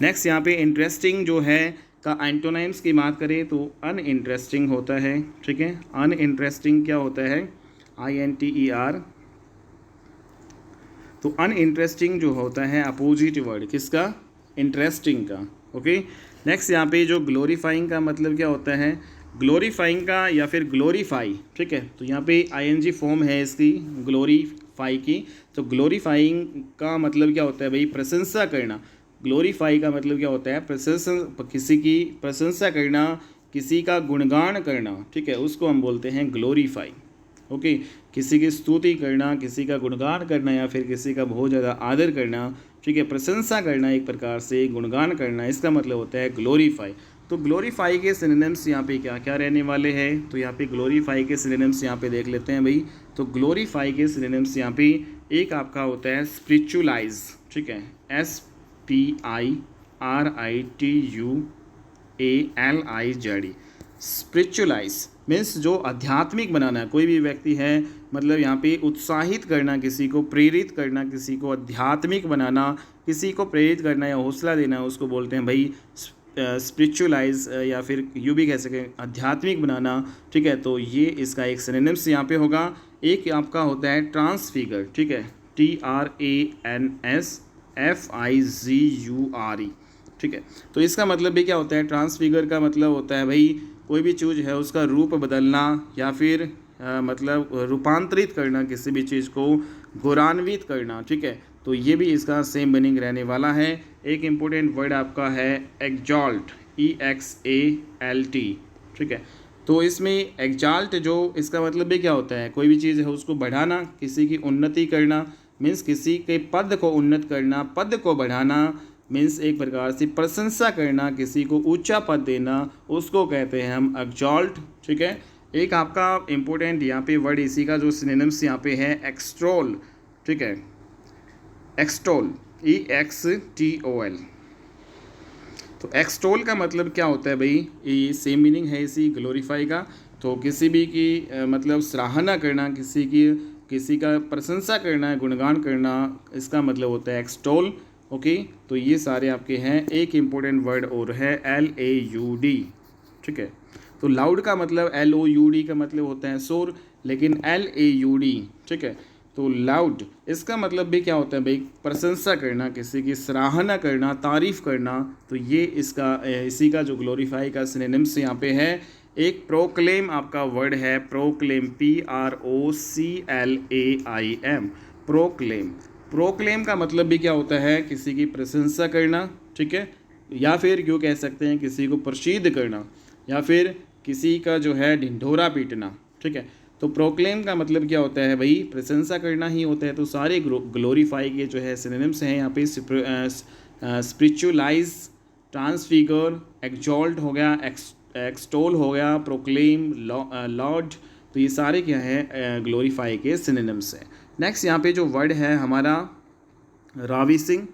Next यहाँ पे इंटरेस्टिंग जो है का एंटोनिम्स की बात करें तो अनइंटरेस्टिंग होता है, ठीक है। अनइंटरेस्टिंग क्या होता है, INTER। तो अनइंटरेस्टिंग जो होता है अपोजिट वर्ड किसका, इंटरेस्टिंग का, ओके। नेक्स्ट यहाँ पे जो ग्लोरीफाइंग का मतलब क्या होता है, ग्लोरीफाइंग का या फिर ग्लोरीफाई, ठीक है। तो यहाँ पे ING फॉर्म है इसकी, ग्लोरीफाई की। तो ग्लोरीफाइंग का मतलब क्या होता है भाई, प्रशंसा करना। ग्लोरीफाई का मतलब क्या होता है, प्रशंसा, किसी की प्रशंसा करना, किसी का गुणगान करना, ठीक है, उसको हम बोलते हैं ग्लोरीफाई, ओके। किसी की स्तुति करना, किसी का गुणगान करना, या फिर किसी का बहुत ज़्यादा आदर करना, ठीक है, प्रशंसा करना, एक प्रकार से गुणगान करना, इसका मतलब होता है ग्लोरीफाई। तो ग्लोरीफाई के सिनोनिम्स यहाँ पे क्या क्या रहने वाले हैं। तो यहाँ पे ग्लोरीफाई के सिनोनिम्स यहाँ पे देख लेते हैं भाई। तो ग्लोरीफाई के सिनोनिम्स यहाँ पे एक आपका होता है स्पिरिचुअलाइज, ठीक है, SPIRITUALIZED। स्पिरिचुअलाइज मीन्स जो आध्यात्मिक बनाना, कोई भी व्यक्ति है मतलब यहाँ पे उत्साहित करना, किसी को प्रेरित करना, किसी को आध्यात्मिक बनाना, किसी को प्रेरित करना या हौसला देना, उसको बोलते हैं भाई स्पिरिचुअलाइज, या फिर यूँ भी कह सकें आध्यात्मिक बनाना, ठीक है। तो ये इसका एक सिनोनिम्स यहाँ पे होगा। एक आपका होता है ट्रांसफिगर, ठीक है, TRANSFIGURE, ठीक है। तो इसका मतलब भी क्या होता है, ट्रांसफिगर का मतलब होता है भाई कोई भी चीज़ है उसका रूप बदलना, या फिर मतलब रूपांतरित करना, किसी भी चीज़ को गौरवान्वित करना, ठीक है। तो ये भी इसका सेम मीनिंग रहने वाला है। एक इम्पोर्टेंट वर्ड आपका है एक्जॉल्ट, EXALT, ठीक है। तो इसमें एक्जॉल्ट जो इसका मतलब भी क्या होता है, कोई भी चीज़ है उसको बढ़ाना, किसी की उन्नति करना, मीन्स किसी के पद को उन्नत करना, पद को बढ़ाना, मीन्स एक प्रकार से प्रशंसा करना, किसी को ऊंचा पद देना, उसको कहते हैं हम एक्जॉल्ट, ठीक है। एक आपका इम्पोर्टेंट यहाँ पे वर्ड इसी का जो सिनोनिम्स यहाँ पे है एक्सटोल, ठीक है, एक्सटोल, EXTOL। तो एक्सटोल का मतलब क्या होता है भाई, ये सेम मीनिंग है इसी ग्लोरीफाई का। तो किसी भी की मतलब सराहना करना, किसी का प्रशंसा करना, गुणगान करना, इसका मतलब होता है एक्सटोल। ओके, तो ये सारे आपके हैं। एक इम्पोर्टेंट वर्ड और है LAUD, ठीक है। तो लाउड का मतलब LOUD का मतलब होता है शोर, लेकिन LAUD, ठीक है। तो लाउड इसका मतलब भी क्या होता है भाई, प्रशंसा करना, किसी की सराहना करना, तारीफ करना। तो ये इसका इसी का जो ग्लोरीफाई का सिनोनिम्स यहाँ पे है। एक प्रोक्लेम आपका वर्ड है, प्रोक्लेम, PROCLAIM, प्रोक्लेम। प्रोक्लेम का मतलब भी क्या होता है, किसी की प्रशंसा करना, ठीक है, या फिर क्यों कह सकते हैं किसी को प्रसिद्ध करना, या फिर किसी का जो है ढिंढोरा पीटना, ठीक है। तो प्रोक्लेम का मतलब क्या होता है भाई, प्रशंसा करना ही होता है। तो सारे ग्लोरीफाई के जो है सिनोनिम्स हैं यहाँ पे, स्पिरिचुअलाइज, ट्रांसफिगर, एक्सॉल्ट हो गया, एक्सटोल हो गया, प्रोक्लेम, लॉर्ड। तो ये सारे क्या है ग्लोरीफाई के सिनोनिम्स हैं। नेक्स्ट यहाँ पे जो वर्ड है हमारा राविसिंग।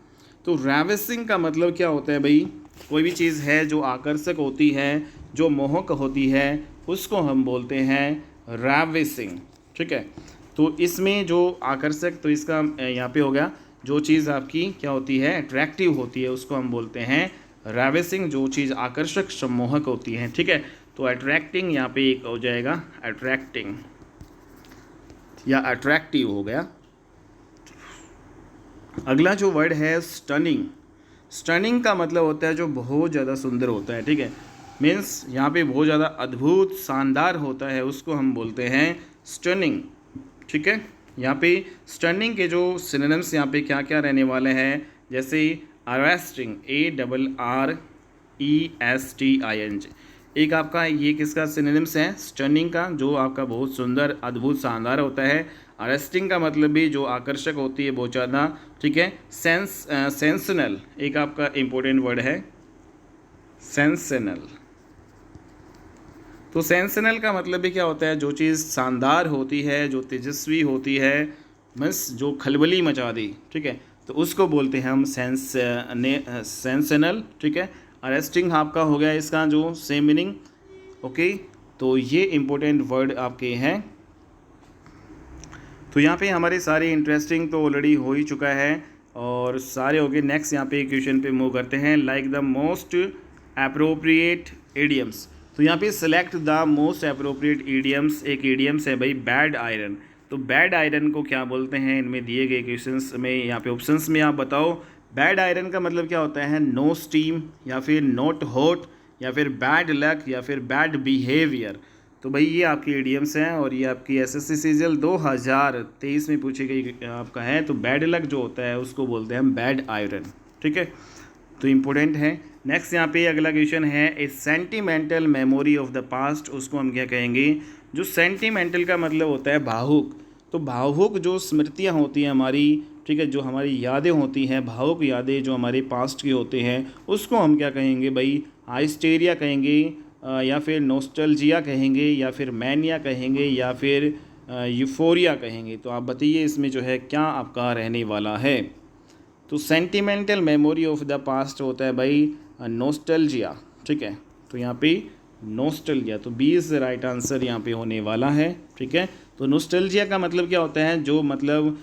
तो राविसिंग का मतलब क्या होता है भाई, कोई भी चीज़ है जो आकर्षक होती है, जो मोहक होती है, उसको हम बोलते हैं राविसिंग, ठीक है। तो इसमें जो आकर्षक, तो इसका यहाँ पे हो गया, जो चीज़ आपकी क्या होती है, अट्रैक्टिव होती है, उसको हम बोलते हैं राविसिंग। जो चीज़ आकर्षक, सम्मोहक होती है, ठीक है। तो अट्रैक्टिंग यहाँ पे एक हो जाएगा, अट्रैक्टिंग या अट्रैक्टिव हो गया। अगला जो वर्ड है स्टनिंग। स्टनिंग का मतलब होता है जो बहुत ज़्यादा सुंदर होता है, ठीक है। मीन्स यहाँ पे बहुत ज़्यादा अद्भुत, शानदार होता है, उसको हम बोलते हैं स्टनिंग, ठीक है। यहाँ पे स्टनिंग के जो सिनोनिम्स यहाँ पे क्या क्या रहने वाले हैं, जैसे अरेस्टिंग, ARRESTING। एक आपका ये किसका सिनोनिम्स है, स्टनिंग का, जो आपका बहुत सुंदर, अद्भुत, शानदार होता है। अरेस्टिंग का मतलब भी जो आकर्षक होती है बहुत ज़्यादा, ठीक है। सेंसनल एक आपका इम्पोर्टेंट वर्ड है, सेंसनल। तो सेंसनल का मतलब भी क्या होता है, जो चीज़ शानदार होती है, जो तेजस्वी होती है, मीन्स जो खलबली मचा दी, ठीक है, तो उसको बोलते हैं हम सेंसनल, ठीक है। अरेस्टिंग आपका हो गया इसका जो सेम मीनिंग। ओके, तो ये इम्पोर्टेंट वर्ड आपके हैं। तो यहाँ पे हमारे सारे इंटरेस्टिंग तो ऑलरेडी हो ही चुका है और सारे हो गए। नेक्स्ट यहाँ पे क्वेश्चन पे मूव करते हैं, like the most appropriate idioms. तो यहाँ पे select the most appropriate idioms. एक इडियम्स है भाई बैड आयरन। तो बैड आयरन को क्या बोलते हैं, इनमें दिए गए क्वेश्चंस में, यहाँ पे ऑप्शंस में आप बताओ। बैड आयरन का मतलब क्या होता है, नो स्टीम, या फिर नॉट हॉट, या फिर बैड लक, या फिर बैड बिहेवियर। तो भाई ये आपकी इडियम्स हैं और ये आपकी SSC सीजल 2023 में पूछी गई आपका है। तो बैड लक जो होता है उसको बोलते हैं हम बैड आयरन, ठीक है। तो इम्पोर्टेंट है। नेक्स्ट यहाँ पे अगला क्वेश्चन है, a sentimental memory of the past. उसको हम क्या कहेंगे, जो सेंटिमेंटल का मतलब होता है भावुक। तो भावुक जो स्मृतियाँ होती हैं हमारी, ठीक है, जो हमारी यादें होती हैं, भावुक यादें जो हमारे पास्ट की होते हैं, उसको हम क्या कहेंगे भाई, हाइस्टेरिया कहेंगे, या फिर नोस्टल्जिया कहेंगे, या फिर मैनिया कहेंगे, या फिर यूफोरिया कहेंगे। तो आप बताइए इसमें जो है क्या आपका रहने वाला है। तो sentimental memory of the past होता है भाई नोस्टल्जिया, ठीक है। तो यहाँ पे नोस्टल्जिया, तो बी इज़ राइट आंसर यहाँ पे होने वाला है, ठीक है। तो नोस्टल्जिया का मतलब क्या होता है, जो मतलब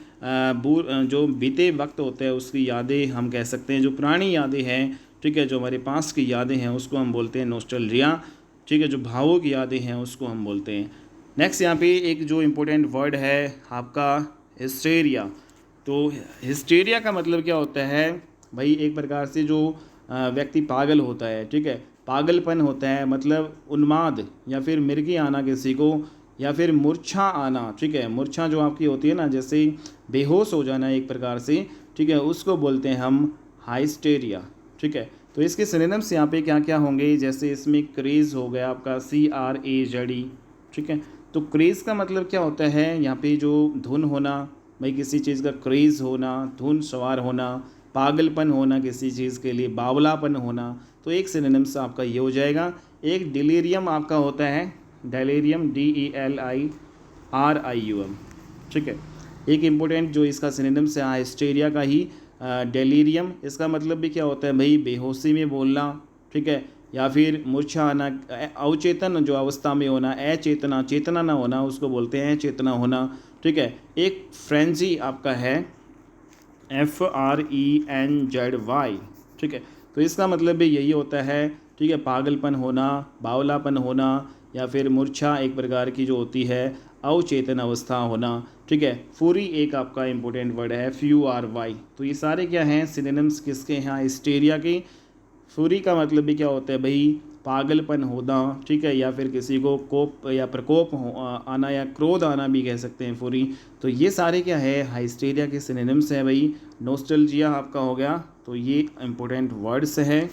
जो बीते वक्त होता है उसकी यादें हम कह सकते हैं, जो पुरानी यादें हैं, ठीक है, जो हमारे पास की यादें हैं उसको हम बोलते हैं नोस्टल्जिया, ठीक है। जो भावुक यादें हैं उसको हम बोलते हैं। नेक्स्ट यहाँ पे एक जो इम्पोर्टेंट वर्ड है आपका हिस्टेरिया। तो हिस्टेरिया का मतलब क्या होता है भाई, एक प्रकार से जो व्यक्ति पागल होता है, ठीक है, पागलपन होता है, मतलब उन्माद या फिर मिर्गी आना किसी को, या फिर मूर्छा आना, ठीक है। मूर्छा जो आपकी होती है ना, जैसे बेहोश हो जाना एक प्रकार से, ठीक है, उसको बोलते हैं हम हाइस्टेरिया, ठीक है। तो इसके सिनोनिम्स यहाँ पे क्या क्या होंगे, जैसे इसमें क्रेज़ हो गया आपका CRAZE, ठीक है। तो क्रेज़ का मतलब क्या होता है, यहाँ पे जो धुन होना, भाई किसी चीज़ का क्रेज़ होना, धुन सवार होना, पागलपन होना किसी चीज़ के लिए, बावलापन होना। तो एक सिनोनिम्स आपका ये हो जाएगा। एक डिलीरियम आपका होता है, डेलीरियम, DELIRIUM, ठीक है। एक इम्पोर्टेंट जो इसका सिनोनिम्स है हिस्टेरिया का ही, डेलीरियम। इसका मतलब भी क्या होता है भाई, बेहोशी में बोलना, ठीक है, या फिर मूर्छा आना, अवचेतन जो अवस्था में होना, अचेतना, चेतना ना होना, उसको बोलते हैं चेतना होना। ठीक है। एक फ्रेंजी आपका है FRENZY। ठीक है। तो इसका मतलब भी यही होता है। ठीक है। पागलपन होना, बावलापन होना, या फिर मूर्छा एक प्रकार की जो होती है अवचेतन अवस्था होना। ठीक है। फूरी एक आपका इंपॉर्टेंट वर्ड है FURY। तो ये सारे क्या हैं, सिनोनिम्स किसके हैं, हिस्टीरिया के। फूरी का मतलब भी क्या होता है भाई, पागलपन होना। ठीक है। या फिर किसी को कोप या प्रकोप आना या क्रोध आना भी कह सकते हैं फूरी। तो ये सारे क्या है, हाइस्टीरिया के सिनोनिम्स हैं भाई। नोस्टैल्जिया आपका हो गया। तो ये इंपॉर्टेंट वर्ड्स हैं।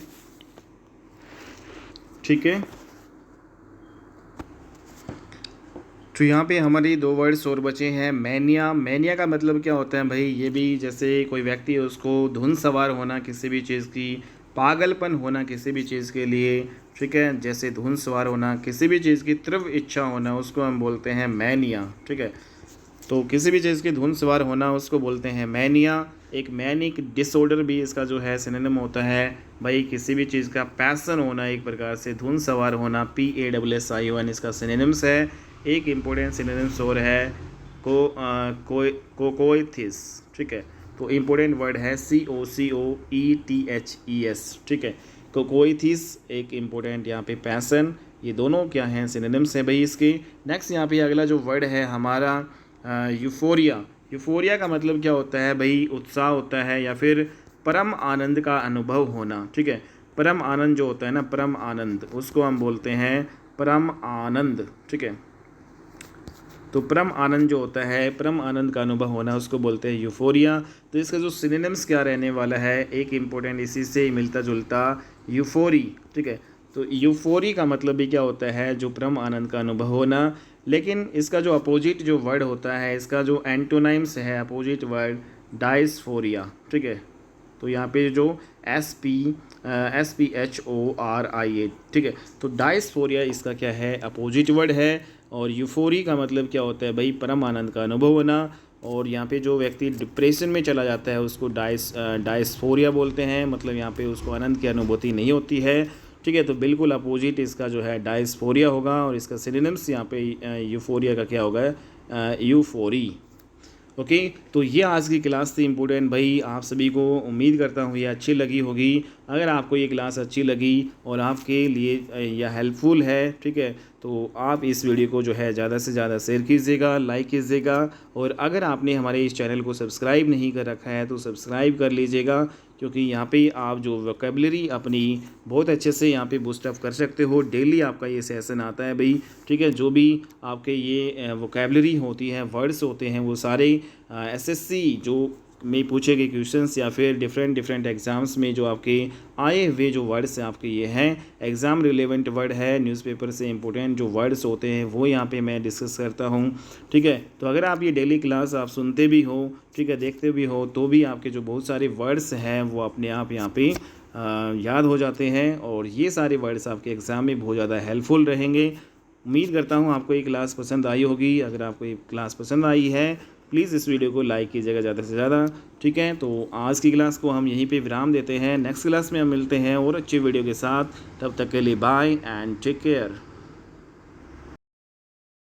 ठीक है। तो यहाँ पे हमारी 2 वर्ड्स और बचे हैं। मैनिया। मैनिया का मतलब क्या होता है भाई, ये भी जैसे कोई व्यक्ति है उसको धुन सवार होना किसी भी चीज़ की, पागलपन होना किसी भी चीज़ के लिए। ठीक है। जैसे धुन सवार होना, किसी भी चीज़ की तीव्र इच्छा होना, उसको हम बोलते हैं मैनिया। ठीक है। तो किसी भी चीज़ की धुन सवार होना उसको बोलते हैं मैनिया। एक मैनिक डिसऑर्डर भी इसका जो है सिनोनिम होता है भाई, किसी भी चीज़ का पैसन होना, एक प्रकार से धुन सवार होना, PASSION इसका सिनोनिम्स है। एक इम्पोर्टेंट सिनोनिम्स और है कोकोइथिस। ठीक है। तो इम्पोर्टेंट वर्ड है COCOETHES। ठीक है। कोकोइथिस एक इम्पोर्टेंट यहाँ पे पैसन। ये दोनों क्या हैं, सिनोनिम्स हैं भाई इसके। नेक्स्ट यहाँ पे अगला जो वर्ड है हमारा यूफोरिया। यूफोरिया का मतलब क्या होता है भाई, उत्साह होता है या फिर परम आनंद का अनुभव होना। ठीक है। परम आनंद जो होता है ना, परम आनंद, उसको हम बोलते हैं परम आनंद। ठीक है। तो परम आनंद जो होता है, परम आनंद का अनुभव होना, उसको बोलते हैं यूफोरिया। तो इसका जो सिनोनिम्स क्या रहने वाला है, एक इम्पोर्टेंट इसी से मिलता जुलता, यूफोरी। ठीक है। तो यूफोरी का मतलब भी क्या होता है, जो परम आनंद का अनुभव होना। लेकिन इसका जो अपोजिट जो वर्ड होता है, इसका जो एंटोनाइम्स है, अपोजिट वर्ड डायस्फोरिया। ठीक है। तो यहाँ पे जो SPHORIA। ठीक है। तो डायस्फोरिया इसका क्या है, अपोजिट वर्ड है। और यूफोरी का मतलब क्या होता है भाई, परम आनंद का अनुभव होना। और यहाँ पे जो व्यक्ति डिप्रेशन में चला जाता है उसको डायस्फोरिया बोलते हैं, मतलब यहाँ पे उसको आनंद की अनुभूति नहीं होती है। ठीक है। तो बिल्कुल अपोजिट इसका जो है डायस्फोरिया होगा। और इसका सिनोनिम्स यहाँ पे यूफोरिया का क्या होगा, यूफोरी। ओके। तो ये आज की क्लास थी इम्पोर्टेंट भाई, आप सभी को उम्मीद करता हूँ ये अच्छी लगी होगी। अगर आपको ये क्लास अच्छी लगी और आपके लिए यह हेल्पफुल है, ठीक है, तो आप इस वीडियो को जो है ज़्यादा से ज़्यादा शेयर कीजिएगा, लाइक कीजिएगा। और अगर आपने हमारे इस चैनल को सब्सक्राइब नहीं कर रखा है तो सब्सक्राइब कर लीजिएगा, क्योंकि यहाँ पे आप जो वोकेबलरी अपनी बहुत अच्छे से यहाँ पे बूस्ट अप कर सकते हो। डेली आपका ये सेशन आता है भाई। ठीक है। जो भी आपके ये वोकेबलरी होती है, वर्ड्स होते हैं, वो सारे SSC जो में पूछे गए क्वेश्चंस या फिर डिफरेंट एग्ज़ाम्स में जो आपके आए हुए जो वर्ड्स हैं आपके ये हैं, एग्ज़ाम रिलेवेंट वर्ड है, न्यूज़पेपर से इंपॉर्टेंट जो वर्ड्स होते हैं वो यहाँ पे मैं डिस्कस करता हूँ। ठीक है। तो अगर आप ये डेली क्लास आप सुनते भी हो, ठीक है, देखते भी हो, तो भी आपके जो बहुत सारे वर्ड्स हैं वो अपने आप यहाँ पे याद हो जाते हैं। और ये सारे वर्ड्स आपके एग्ज़ाम में बहुत ज़्यादा हेल्पफुल रहेंगे। उम्मीद करता हूँ आपको ये क्लास पसंद आई होगी। अगर आपको ये क्लास पसंद आई है, प्लीज़ इस वीडियो को लाइक कीजिएगा ज़्यादा से ज़्यादा। ठीक है। तो आज की क्लास को हम यहीं पे विराम देते हैं। नेक्स्ट क्लास में हम मिलते हैं और अच्छी वीडियो के साथ। तब तक के लिए बाय एंड टेक केयर।